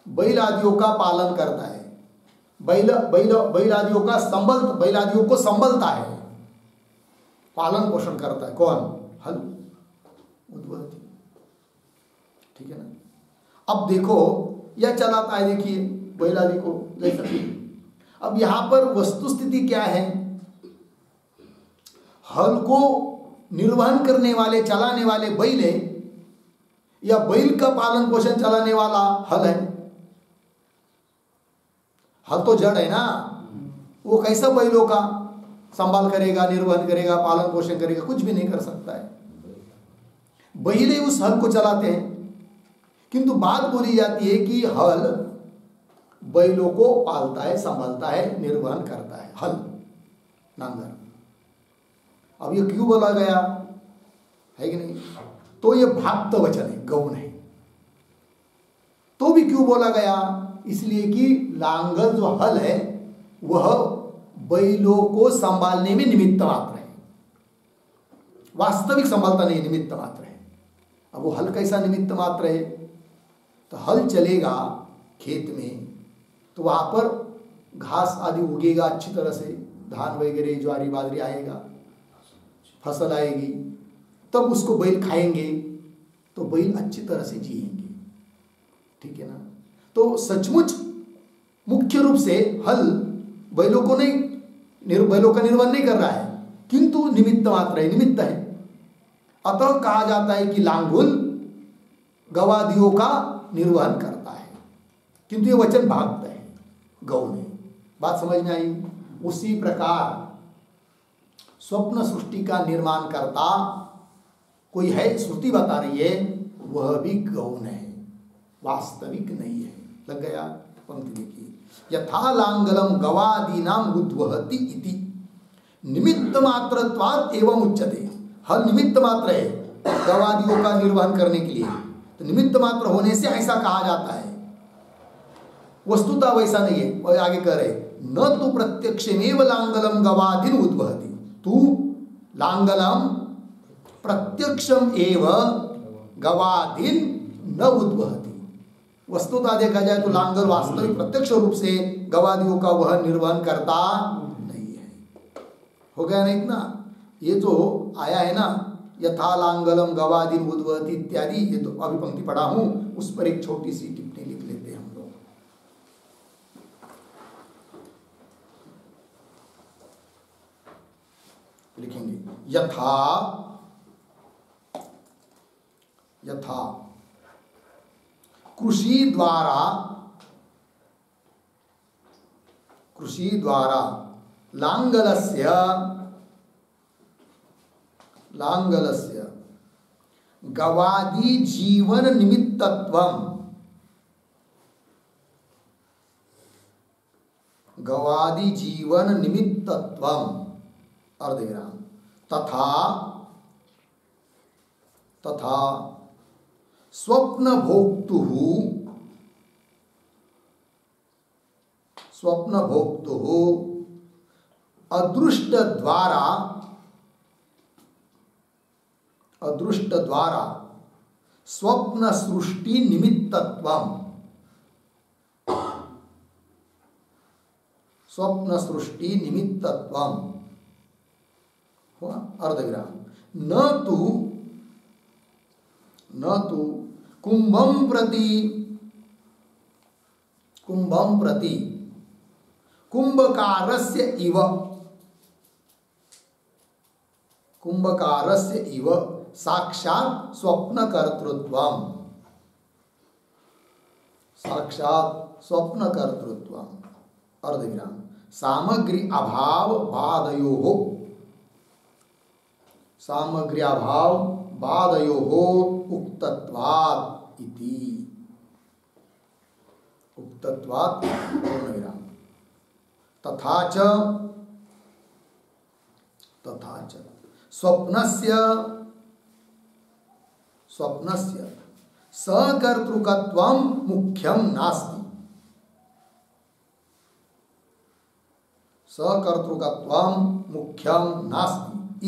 बैल आदियों का पालन करता है, बैल आदियों का बैल आदियों को संभलता है, पालन पोषण करता है। कौन, हल, उद्वहति, ठीक है ना। अब देखो यह चलाता है, देखिए बैल आदि को जैसा। अब यहां पर वस्तु स्थिति क्या है, हल को निर्वहन करने वाले, चलाने वाले बैल है, या बैल का पालन पोषण चलाने वाला हल है। हल तो जड़ है ना, वो कैसा बैलों का संभाल करेगा, निर्वहन करेगा, पालन पोषण करेगा, कुछ भी नहीं कर सकता है। बैल उस हल को चलाते हैं, किंतु बात बोली जाती है कि हल बैलों को पालता है, संभालता है, निर्वहन करता है, हल, नांगर। अब ये क्यों बोला गया है कि नहीं, तो ये भाप्त वचन है, गौण है। तो भी क्यों बोला गया, इसलिए कि लांगल जो हल है वह बैलों को संभालने में निमित्त मात्र है, वास्तविक संभालता नहीं, निमित्त मात्र है। अब वो हल कैसा निमित्त मात्र है, तो हल चलेगा खेत में तो वहां पर घास आदि उगेगा अच्छी तरह से, धान वगैरह ज्वारी बाजरी आएगा, फसल आएगी, तब उसको बैल खाएंगे तो बैल अच्छी तरह से जिएंगे, ठीक है ना। तो सचमुच मुख्य रूप से हल बैलों को नहीं, बैलों का निर्वहन नहीं कर रहा है, किंतु निमित्त मात्र है, निमित्त है। अतः कहा जाता है कि लांगुल गवादियों का निर्वहन करता है, किंतु ये वचन भागता है, गौण है। बात समझ में आई। उसी प्रकार स्वप्न सृष्टि का निर्माण करता कोई है, श्रुति बता रही है, वह भी गौण है, वास्तविक नहीं है। लग गया, पंक्ति देखिए, यथा लांगलम गवादीनाम उद्वहति इति निमित्त मात्रत्वात् एवं उच्यते। हल निमित्त मात्र है गवादियों का निर्वहन करने के लिए, तो निमित्त मात्र होने से ऐसा कहा जाता है, वस्तुतः वैसा नहीं है। और आगे कह रहे, न तो प्रत्यक्षमेव लांगलम गवादिन उद्वहति, तू लांगलम प्रत्यक्षम एव गवादिन न उद्वहति। वस्तुतः देखा जाए तो लांगल वास्तविक प्रत्यक्ष रूप से गवादियों का वह निर्वहन करता नहीं है। हो गया ना इतना। ये जो आया है ना, यथा लांगलम गवादिन उद्वहति इत्यादि, ये तो अभी पंक्ति पढ़ा हूं, उस पर एक छोटी सी टिप्पणी लिख लेते हैं हम लोग। लिखेंगे, यथा यथा कृषि द्वारा लांगलस्य गवादी जीवन निमित्तत्वम, गवादी जीवन निमित्तत्वम अर्धविराम तथा स्वप्न भोक्तुः स्वप्न भोक्तु अदृष्ट द्वारा स्वप्न सृष्टि निमित्तत्वम, स्वप्न सृष्टि निमित्तत्वम हुआ अर्धविराम। न तो कुंभम प्रति कुंभकारस्य इव साक्षात स्वप्न कर्तृत्वम, साक्षात स्वप्न कर्तृत्वम अर्धविराम। सामग्री अभाव बाधयोः, सामग्री अभाव बाधयोः उक्तत्वात् इति, उक्तत्वात् पूर्णविराम। तथा च स्वप्नस्य सकर्तृकत्वं मुख्यं नास्ति, सकर्तृकत्वं मुख्यं नास्ति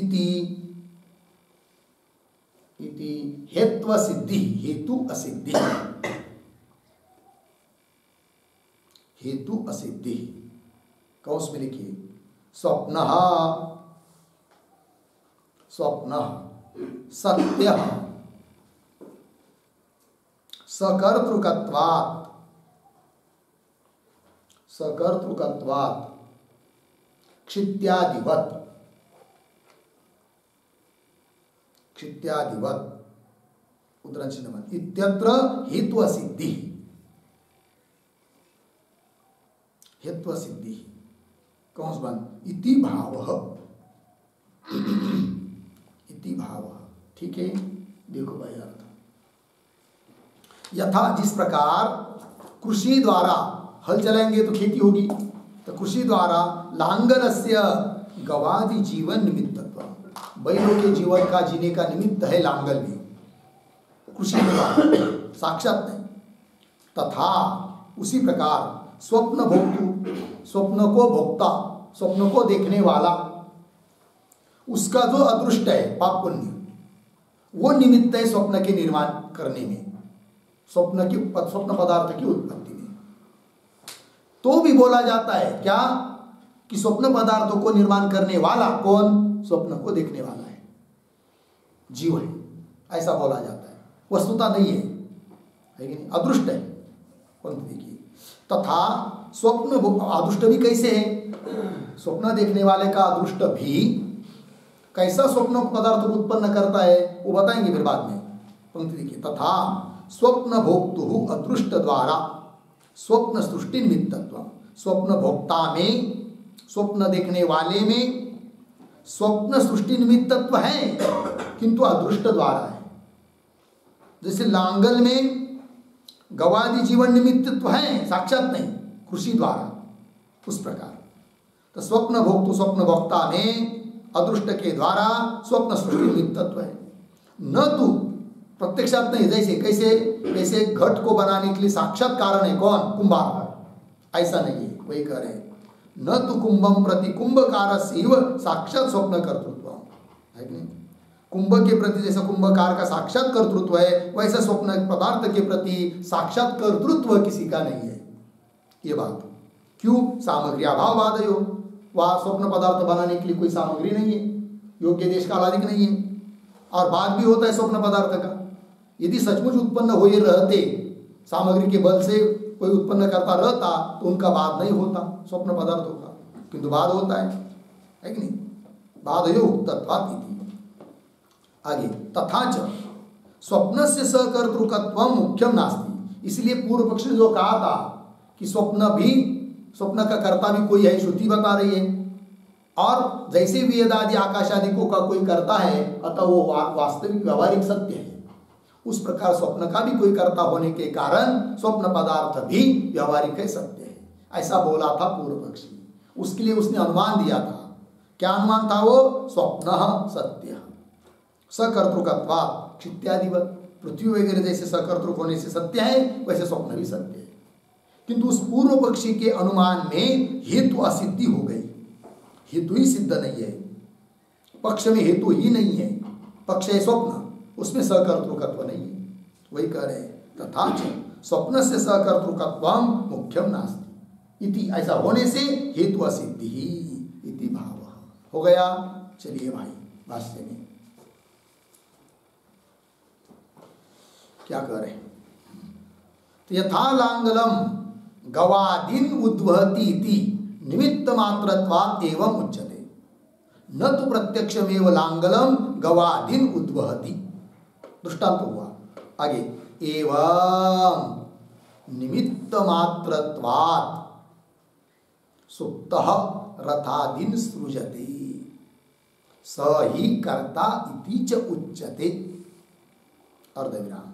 इति हेत्व सिद्धि, हेतु असिद्धि, हेतु असिद्धि। कौंस में लिखिए स्वप्नः सत्यः सकर्तृकत्वात् क्षित्यादिवत् उद्धरण चिन्ह इत्यत्र हेतु असिद्धि, हेतु असिद्धि। कौन बंद इति भावः, इति भावः। ठीक है, देखो भाई अर्थ। यथा जिस प्रकार कृषि द्वारा हल चलाएंगे तो खेती होगी, तो कृषि द्वारा लांगलस्य गवादि जीवन निमित्तत्व, बैलों के जीवन का जीने का निमित्त है लांगल भी, कृषि द्वारा साक्षात नहीं। तथा उसी प्रकार स्वप्न भोक्तु, स्वप्न को भोक्ता, स्वप्न को देखने वाला, उसका जो अदृष्ट है पाप पुण्य, वो निमित्त है स्वप्न के निर्माण करने में, स्वप्न पदार्थ की उत्पत्ति में। तो भी बोला जाता है क्या कि स्वप्न पदार्थों को निर्माण करने वाला कौन? स्वप्न को देखने वाला है, जीव है, ऐसा बोला जाता है। वस्तुता नहीं है कि नहीं? अदृष्ट है। देखिए तथा स्वप्न अदृष्ट भी कैसे है? स्वप्न देखने वाले का अदृष्ट भी कैसा स्वप्न पदार्थ को उत्पन्न करता है वो बताएंगे फिर बाद में। पंक्ति देखिए तथा स्वप्न भोक्तु अदृष्ट द्वारा स्वप्न सृष्टि निमित्तत्व, स्वप्न भोक्ता में, स्वप्न देखने वाले में स्वप्न सृष्टि निमित्तत्व है किंतु अदृष्ट द्वारा है। जैसे लांगल में गवादि जीवन निमित्तत्व है, साक्षात नहीं, कृषि द्वारा, उस प्रकार तो स्वप्न भोक्तु, स्वप्न भोक्ता में अदृष्ट के द्वारा स्वप्न सृष्टि निमित्तत्व है। न तो प्रत्यक्षात नहीं, जैसे कैसे घट को बनाने के लिए साक्षात कारण है कौन? कुंभार, ऐसा नहीं है। वही कह रहे हैं न तो कुंभम प्रति कुंभकारस्यैव साक्षात स्वप्न कर्तृत्व है कि नहीं? कुंभ के प्रति जैसा कुंभकार का साक्षात कर्तृत्व है, वैसा स्वप्न पदार्थ के प्रति साक्षात कर्तृत्व किसी का नहीं है। ये बात क्यों? सामग्री अभाव बाधयो, वह स्वप्न पदार्थ बनाने के लिए कोई सामग्री नहीं है, योग्य देश काल आदि नहीं है, और बाद भी होता है स्वप्न पदार्थ का। यदि सचमुच उत्पन्न हुए रहते, सामग्री के बल से कोई उत्पन्न करता रहता तो उनका बाद नहीं होता स्वप्न पदार्थों का, किंतु बाद होता है कि नहीं? बाधयो उक्तत्वात् इति। आगे तथा च स्वप्न से सकर्तृकत्वम मुख्यम नास्ति, इसलिए पूर्व पक्ष ने जो कहा था कि स्वप्न का कर्ता भी कोई है, श्रुति बता रही है, और जैसे वेद आदि आकाश आदि को का कोई करता है अतः वो वास्तविक व्यवहारिक सत्य है, उस प्रकार स्वप्न का भी कोई कर्ता होने के कारण स्वप्न पदार्थ भी व्यवहारिक है, सत्य है, ऐसा बोला था पूर्व पक्षी। उसके लिए उसने अनुमान दिया था। क्या अनुमान था वो? स्वप्न सत्य सकर्तृकत्वात् इत्यादिवत, पृथ्वी वगैरह जैसे सकर्तृक होने से सत्य है, वैसे स्वप्न भी सत्य है। किंतु उस पूर्व पक्षी के अनुमान में हेतु असिद्धि हो गई, हेतु ही सिद्ध नहीं है, पक्ष में हेतु ही नहीं है। पक्ष है स्वप्न, उसमें सकर्तृकत्व नहीं है। वही कह रहे तथा स्वप्न से सकर्तृकत्वम मुख्यम नास्ति इति, ऐसा होने से हेतु असिद्धि ही इति भाव हो गया। चलिए भाई भाष्य में क्या कह रहे हैं, तो यथा लांगलम गवादीन उद्वहति इति निमित्त मात्रत्वात् एवं उच्यते, न तो प्रत्यक्षमेव लांगलम गवादीन उद्वहति। दृष्टांत हुआ आगे, एवं निमित्त मात्रत्वात् सुप्तः रथादीन सृजते स ही कर्ता इति च उच्यते। अर्धविराम,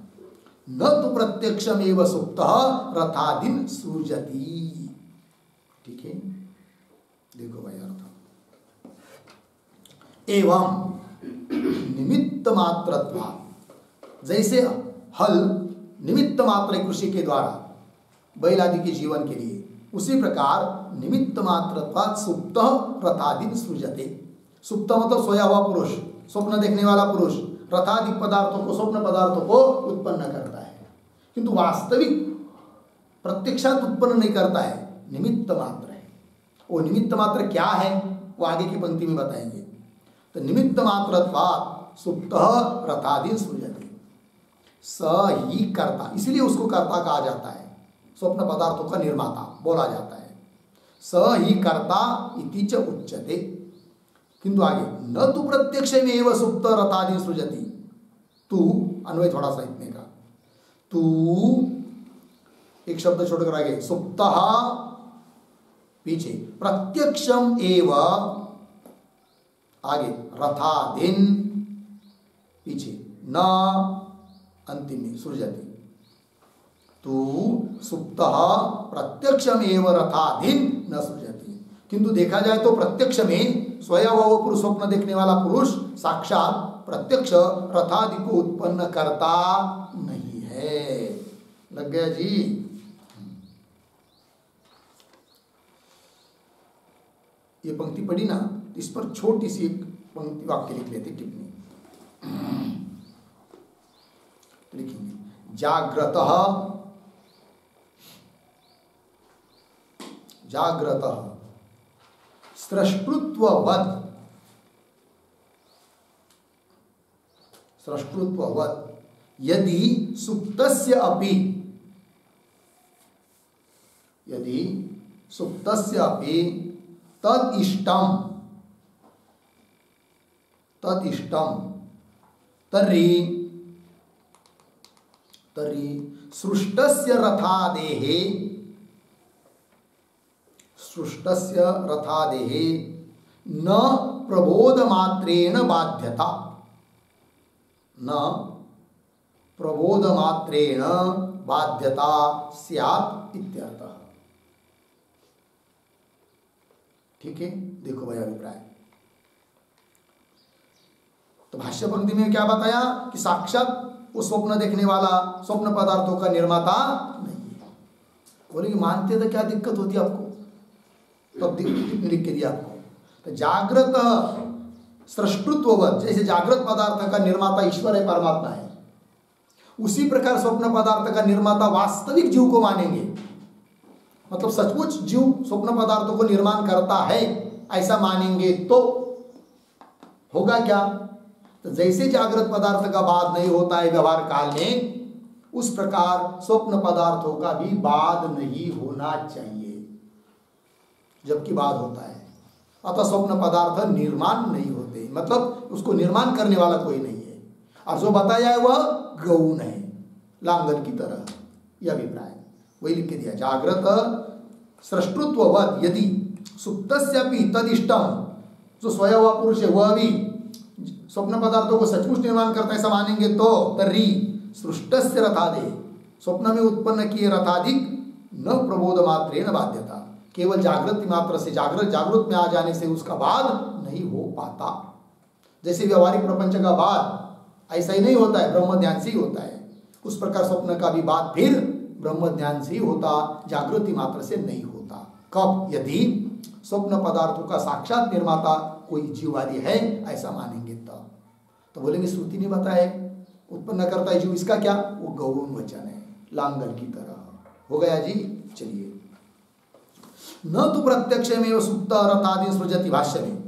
न तो प्रत्यक्षमेव सुप्तः रथादीन सृजति। ठीक है, देखो भाई अर्थ, एवं निमित्त मात्रत्वात्, जैसे हल निमित्त मात्र कृषि के द्वारा बैल आदि के जीवन के लिए, उसी प्रकार निमित्त मात्रत्वात् सुप्त रथादीन सृजते। सुप्त मतलब सोया हुआ पुरुष, स्वप्न देखने वाला पुरुष रथादि पदार्थों को, स्वप्न पदार्थों को उत्पन्न करता है, किंतु वास्तविक प्रत्यक्षात उत्पन्न नहीं करता है, निमित्त मात्र है। वो निमित्त मात्र क्या है वो आगे की पंक्ति में बताएंगे। तो निमित्त मात्रत्वात् सुप्तः रथादीन सृजते, स ही कर्ता, इसलिए उसको कर्ता कहा जाता है, स्वप्न पदार्थों का निर्माता बोला जाता है। स ही कर्ता इति च उच्यते, किंतु आगे न तो प्रत्यक्षमेव सुप्त रथादीन सृजति, तू अन्वय थोड़ा सा इतने का, तू एक शब्द छोड़कर आगे सुप्तः पीछे, प्रत्यक्षम एव आगे रथादीन पीछे, न अंतिम में सृजति। तू सुप्तः प्रत्यक्षमेव रथादीन न सृजति, किंतु देखा जाए तो प्रत्यक्ष में स्वयं वो पुरुष, स्वप्न देखने वाला पुरुष साक्षात प्रत्यक्ष रथादि को उत्पन्न करता नहीं है। लग गया जी। ये पंक्ति पढ़ी ना, इस पर छोटी सी एक पंक्ति वाक्य लिख लेते, टिप्पणी लिखेंगे, जाग्रतः जाग्रतः स्रष्टृत्ववत्, स्रष्टृत्ववत् यदि सुप्तस्य अपि, यदि सुप्तस्य अपि तद इष्टम, तद इष्टम तर्हि तर्हि सृष्टस्य रथादेहे, सृष्टस्य रथादेहे न प्रबोध मात्रेण बाध्यता, न प्रबोध मात्रेण बाध्यता स्यात् इत्यर्थः। ठीक है, देखो भाई अभिप्राय। तो भाष्य पंक्ति में क्या बताया कि साक्षात वो स्वप्न देखने वाला स्वप्न पदार्थों का निर्माता नहीं है। बोले कि मानते तो क्या दिक्कत होती आपको, तो लिख के दिया आपको। तो जागृत सृष्टृत्ववत्, जैसे जागृत पदार्थ का निर्माता ईश्वर है, परमात्मा है, उसी प्रकार स्वप्न पदार्थ का निर्माता वास्तविक जीव को मानेंगे। मतलब सचमुच जीव स्वप्न पदार्थों को निर्माण करता है ऐसा मानेंगे तो होगा क्या, तो जैसे जागृत पदार्थ का बाध नहीं होता है व्यवहार काल में, उस प्रकार स्वप्न पदार्थों का भी बाध नहीं होना चाहिए, जबकि बाध होता है। अतः स्वप्न पदार्थ निर्माण नहीं होते, मतलब उसको निर्माण करने वाला कोई नहीं है, और जो बताया है वह गौण है, लांगन की तरह। यह अभिप्राय वही लिख के दिया, जागृत सृष्टृत्ववत् यदि सुप्तस्यापि तदिष्टम, जो सोया हुआ पुरुष है वह भी स्वप्न पदार्थों को सचमुच निर्माण करता है ऐसा मानेंगे तो तर्हि सृष्टस्य रथादे, स्वप्न में उत्पन्न किए रथादिक न प्रबोध मात्रेण बाध्यता, केवल जागृति मात्र से जागृत में आ जाने से उसका बाध नहीं हो पाता। जैसे व्यवहारिक प्रपंच का बाध ऐसा ही नहीं होता है, ब्रह्म ध्यान से ही होता है, उस प्रकार स्वप्न का भी बाध फिर ब्रह्म ज्ञान से ही होता, जागृति मात्र से नहीं होता। कब? यदि स्वप्न पदार्थों का साक्षात निर्माता कोई जीवादि है, ऐसा मानेंगे तब। तो बोलेंगे श्रुति ने बताया उत्पन्न करता है जीव, इसका क्या? वो गौण वचन है, लांगल की तरह। हो गया जी। चलिए, न तो प्रत्यक्ष में सुप्त रथादि सृजति, भाष्य में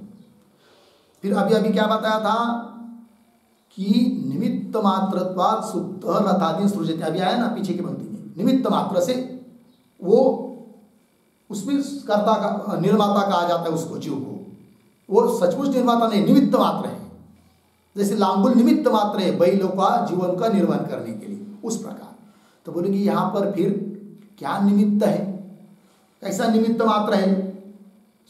फिर अभी क्या बताया था कि निमित्त मात्रत्वात् सुप्त रथादि सृजति, अभी आया ना पीछे की पंक्ति में, निमित्त मात्र से वो उसमें कर्ता का निर्माता कहा जाता है उसको, जीव को। वो सचमुच निर्माता नहीं, निमित्त मात्र है। जैसे लांगुल निमित्त मात्र है बैलों का जीवन का निर्माण करने के लिए, उस प्रकार। तो बोलेंगे यहाँ पर फिर क्या निमित्त है, कैसा निमित्त मात्र है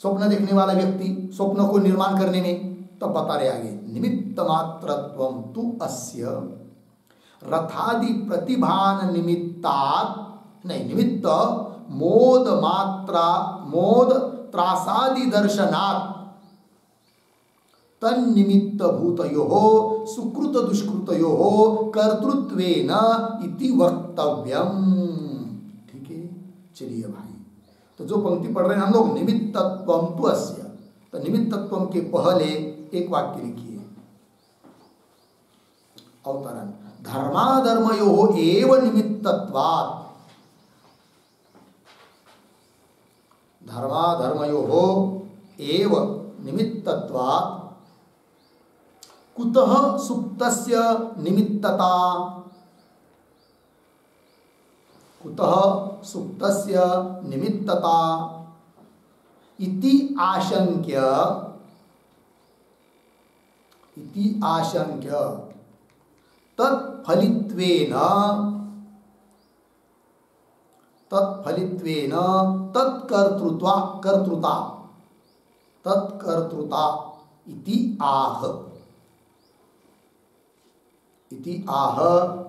स्वप्न देखने वाला व्यक्ति स्वप्न को निर्माण करने में? तब बता रहे आगे, निमित्त मात्रत्वं तु अस्य रथादि प्रतिभान निमित्तात्, नहीं, निमित्त मोद मात्रा मोद त्रासादि दर्शनात् तन्निमित्त भूतयोः सुकृत दुष्कृतयोः कर्तृत्वेन इति वक्तव्यम। ठीक है, चलिए भाई, तो जो पंक्ति पढ़ रहे हैं हम लोग, निमित्तत्वं तु अस्य, तो निमित्तत्वं के पहले एक वाक्य लिखिए, अवतरण, धर्माधर्मयोः एव निमित्तत्वात्, धर्माधर्मयोः एव निमित्तत्वात् कुतः सुप्तस्य निमित्तता, कुतः सुप्तस्य निमित्तता इति आशंक्य तत्फलित्वेन तत्कर्तृता इति आह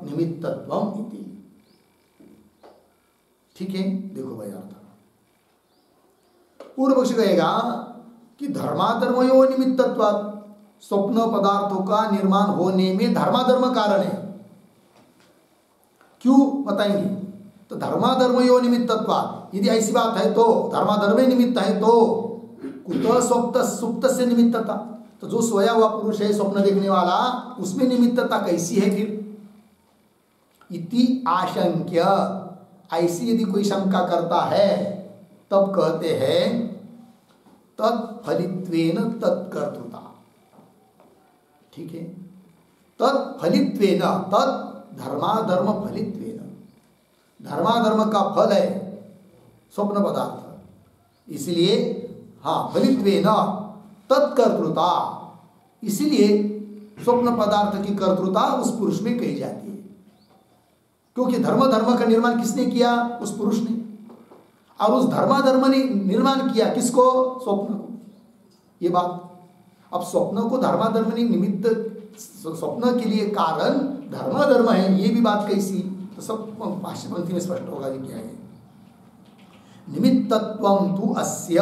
निमित्तत्वम इति। ठीक है, देखो भाई अर्थ, पूर्व पक्ष कहेगा कि धर्माधर्मयो निमित्तत्वात्, स्वप्न पदार्थों का निर्माण होने में धर्माधर्म कारण है। क्यों बताएंगे? तो धर्माधर्मयो निमित्तत्वात्, यदि ऐसी बात है तो धर्माधर्म निमित्त है तो कुतः सुप्त से निमित्तता, तो जो सोया हुआ पुरुष है स्वप्न देखने वाला, उसमें निमित्तता कैसी है फिर? इति आशंक्य, ऐसी यदि कोई शंका करता है तब कहते हैं तत्फलित्वेन तत्कर्तृता। ठीक है, तत्फलित्वेन, तत् धर्माधर्म फलित्वेन, धर्माधर्म का फल है स्वप्न पदार्थ, इसलिए हाँ, फलित्वेन तत्कर्तृता, इसलिए स्वप्न पदार्थ की कर्तृता उस पुरुष में कही जाती है, क्योंकि धर्म का निर्माण किसने किया? उस पुरुष ने। और उस धर्माधर्म ने निर्माण किया किसको? स्वप्न को। ये बात, अब स्वप्न को धर्माधर्म ने निमित्त, स्वप्न के लिए कारण धर्माधर्म है, ये भी बात कैसी? तो सब भाष्य पंक्ति में स्पष्ट होगा कि क्या है। निमित्तत्वं तु अस्य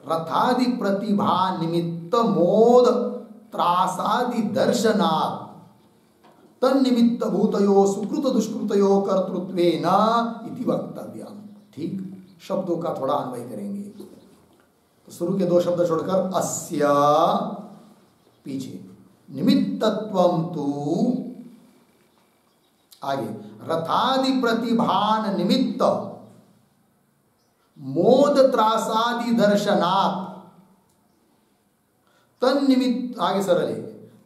रथादि प्रतिभा निमित्त मोद त्रासादि दर्शनात् तन्निमित्त भूतयो सुकृत दुष्कृतयो कर्तृत्वेन इति वक्तव्यम्। ठीक, शब्दों का थोड़ा अन्वय करेंगे। तो शुरू के दो शब्द छोड़कर अस्य पीछे, निमित्तत्वं तु आगे, रथादि प्रतिभान निमित्त मोद त्रासादि दर्शनात् तन्निमित्त, आगे सरल है,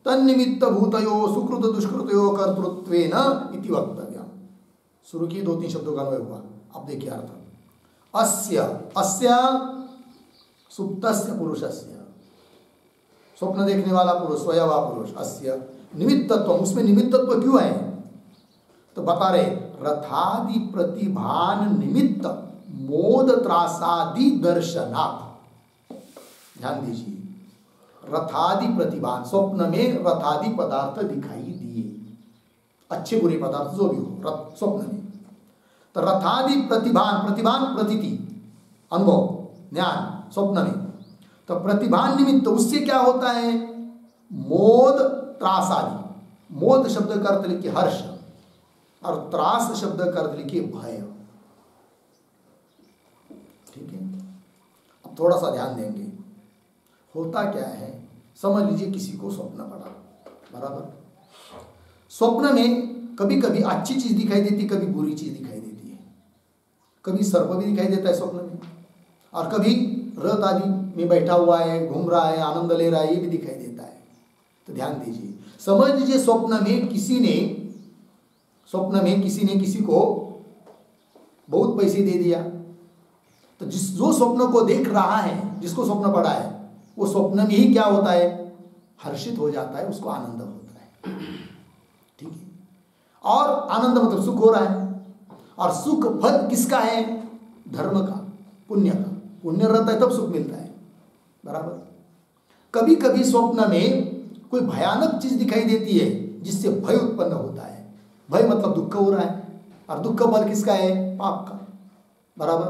तन्निमित्त भूतयो सुकृत दुष्कृतयो कर्तृत्वेन इति वक्तव्यम्। शुरू की 2-3 शब्दों का अन्वय हुआ। अब देखिए अर्थ, अस्य, अस्य सुप्तस्य पुरुषस्य, स्वप्न देखने वाला पुरुष, सोया हुआ पुरुष, अस्य निमित्तत्व, उसमें निमित्तत्व क्यों है? तो बता रहे, रथादि प्रतिभान निमित्त मोद त्रासादि दर्शनात्। ध्यान दीजिए, रथादि प्रतिभान, स्वप्न में रथादि पदार्थ दिखाई दिए, अच्छे बुरे पदार्थ जो भी हो स्वप्न में। तो रथादि प्रतिभान, प्रतिभान प्रतीति, अनुभव, ज्ञान स्वप्न में। तो प्रतिभान निमित्त, उससे क्या होता है? मोद त्रासादि, मोद शब्द का अर्थ लिखिए हर्ष, और त्रास शब्द का अर्थ लिखिए भय। ठीक है, अब थोड़ा सा ध्यान देंगे। होता क्या है, समझ लीजिए किसी को स्वप्न पड़ा, बराबर। स्वप्न में कभी कभी अच्छी चीज दिखाई देती, कभी बुरी चीज दिखाई देती है। कभी सर्प भी दिखाई देता है स्वप्न में, और कभी रथ आदि में बैठा हुआ है, घूम रहा है, आनंद ले रहा है, ये भी दिखाई देता है। तो ध्यान दीजिए, समझ लीजिए स्वप्न में किसी ने किसी को बहुत पैसे दे दिया, तो जो स्वप्न को देख रहा है, जिसको स्वप्न पड़ा है, वो स्वप्न में ही क्या होता है, हर्षित हो जाता है, उसको आनंद होता है। ठीक है, और आनंद मतलब सुख हो रहा है, और सुख फल किसका है, धर्म का, पुण्य का। पुण्य रहता है तब सुख मिलता है, बराबर। कभी कभी स्वप्न में कोई भयानक चीज दिखाई देती है, जिससे भय उत्पन्न होता है। भय मतलब दुख हो रहा है, और दुख फल किसका है, पाप का, बराबर।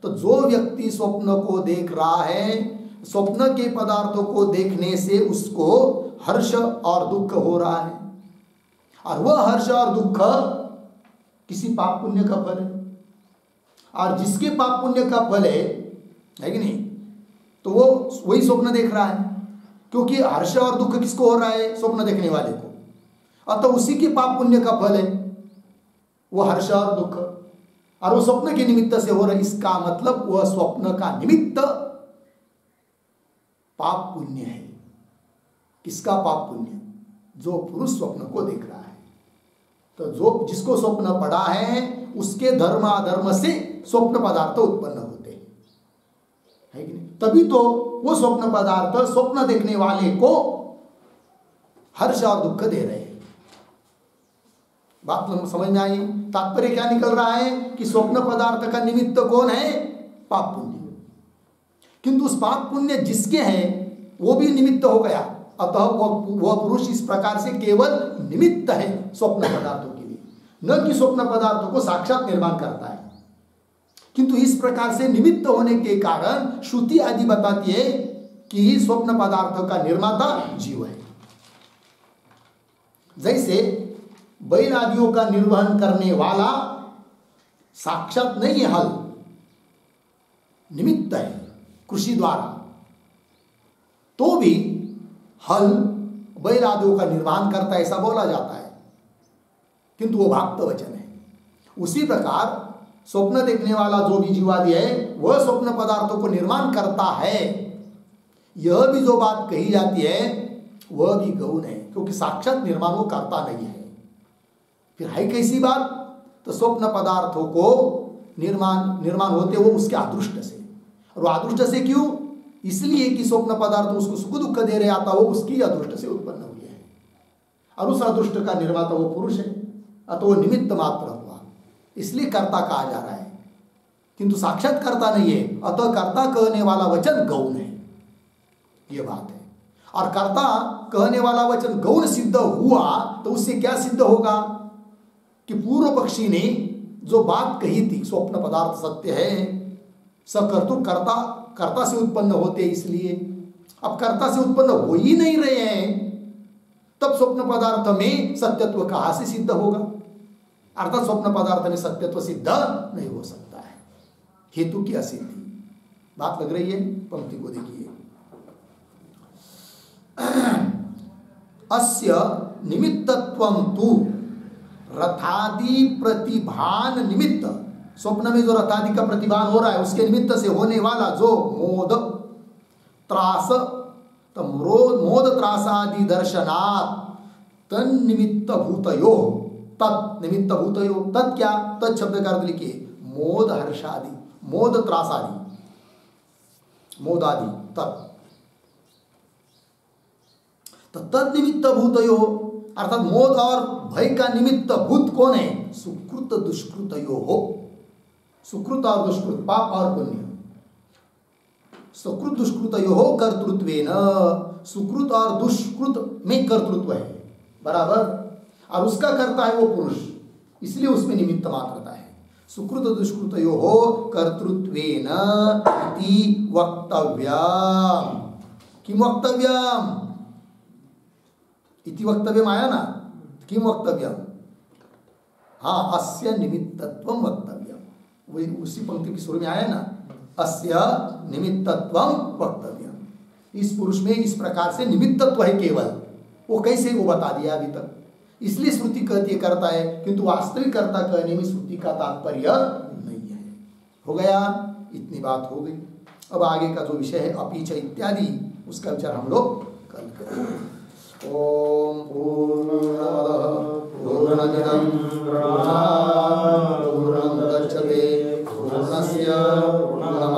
तो जो व्यक्ति स्वप्न को देख रहा है, स्वप्न के पदार्थों को देखने से उसको हर्ष और दुख हो रहा है, और वह हर्ष और दुख किसी पाप पुण्य का फल है। और जिसके पाप पुण्य का फल है कि नहीं, तो वो वही स्वप्न देख रहा है, क्योंकि हर्ष और दुख किसको हो रहा है, स्वप्न देखने वाले को। अतः उसी के पाप पुण्य का फल है वो हर्ष और दुख, और वो स्वप्न के निमित्त से हो रहा है। इसका मतलब वह स्वप्न का निमित्त पाप पुण्य है। किसका पाप पुण्य, जो पुरुष स्वप्न को देख रहा है। तो जो जिसको स्वप्न पड़ा है, उसके धर्म अधर्म से स्वप्न पदार्थ उत्पन्न होते हैं, है कि नहीं। तभी तो वो स्वप्न पदार्थ स्वप्न देखने वाले को हर्ष और दुख दे रहे हैं। बात समझ में आई। तात्पर्य क्या निकल रहा है कि स्वप्न पदार्थ का निमित्त कौन है, पाप पुण्य। किंतु उस पाप पुण्य जिसके हैं वो भी निमित्त हो गया, अतः वह पुरुष इस प्रकार से केवल निमित्त है स्वप्न पदार्थों के लिए, न कि स्वप्न पदार्थों को साक्षात निर्माण करता है। किंतु इस प्रकार से निमित्त होने के कारण श्रुति आदि बताती है कि स्वप्न पदार्थों का निर्माता जीव है। जैसे बैल आदियों का निर्वहन करने वाला साक्षात नहीं है, हल निमित्त है कृषि द्वारा, तो भी हल बैल आदियों का निर्माण करता है ऐसा बोला जाता है, किंतु वो भाक्त वचन है। उसी प्रकार स्वप्न देखने वाला जो भी जीवादि है वह स्वप्न पदार्थों को निर्माण करता है। यह भी जो बात कही जाती है वह भी गौण है, क्योंकि साक्षात निर्माण वो करता नहीं है। फिर है कैसी बात, तो स्वप्न पदार्थों को निर्माण होते वो उसके अदृष्ट से, और वो अदृष्ट से क्यों, इसलिए कि स्वप्न पदार्थ उसको सुख दुख दे रहे आता वो उसकी अदृष्ट से उत्पन्न हुए हैं, और उस अदृष्ट का निर्माता वो पुरुष है, अतः वो निमित्त मात्र हुआ, इसलिए कर्ता कहा जा रहा है, किंतु साक्षात कर्ता नहीं है। अतः कर्ता कहने वाला वचन गौण है, ये बात है। और कर्ता कहने वाला वचन गौण सिद्ध हुआ तो उससे क्या सिद्ध होगा कि पूर्व पक्षी ने जो बात कही थी स्वप्न पदार्थ सत्य है, सकर्तु कर्ता से उत्पन्न होते, इसलिए अब कर्ता से उत्पन्न हो ही नहीं रहे हैं, तब स्वप्न पदार्थ में सत्यत्व कहां से सिद्ध होगा, अर्थात स्वप्न पदार्थ में सत्यत्व सिद्ध नहीं हो सकता है, हेतु की असिद्धि। बात लग रही है। पंक्ति को देखिए, अस्य निमित्तत्वं तु रथादि प्रतिभान निमित्त, स्वप्न में जो रथादि का प्रतिभान हो रहा है उसके निमित्त से होने वाला जो मोद त्रास, तो मोद त्रासादि दर्शनात् तन्निमित्त भूतयो, तत् निमित्त भूतयो, तत् क्या, तत् शब्द का अर्थ लिखिए मोद हर्षादि, मोद त्रासादि, मोदादि, तत्, तो तद निमित्त भूतयो, अर्थात मोद और भय का निमित्त भूत कौन है, सुकृत दुष्कृतयो हो, सुकृत और दुष्कृत, पाप और पुण्य, सुकृत दुष्कृतयो हो कर्तृत्वेन, सुकृत और दुष्कृत में कर्तृत्व है, बराबर, और उसका करता है वो पुरुष, इसलिए उसमें निमित्त मात्रता है। सुकृत दुष्कृतयो हो कर्तृत्वेन इति वक्तव्यम, किम वक्तव्यम, इति वक्तव्यम आया ना, किम वक्तव्यम, हाँ, अस्य निमित्तत्वम वक्तव्यम, वही उसी पंक्ति की शुरू में आया ना, अस्य निमित्तत्वम वक्तव्यम। इस पुरुष में इस प्रकार से निमित्तत्व है केवल, वो कैसे वो बता दिया अभी तक। इसलिए श्रुति कहती करता है, किंतु वास्तविक कर्ता कहने में श्रुति का तात्पर्य नहीं है। हो गया, इतनी बात हो गई। अब आगे का जो विषय है अपीच इत्यादि, उसका विचार हम लोग कल करेंगे। ओम पूर्णमदः पूर्णमिदं पूर्णात् पूर्णमुदच्यते पूर्णस्य पूर्णम्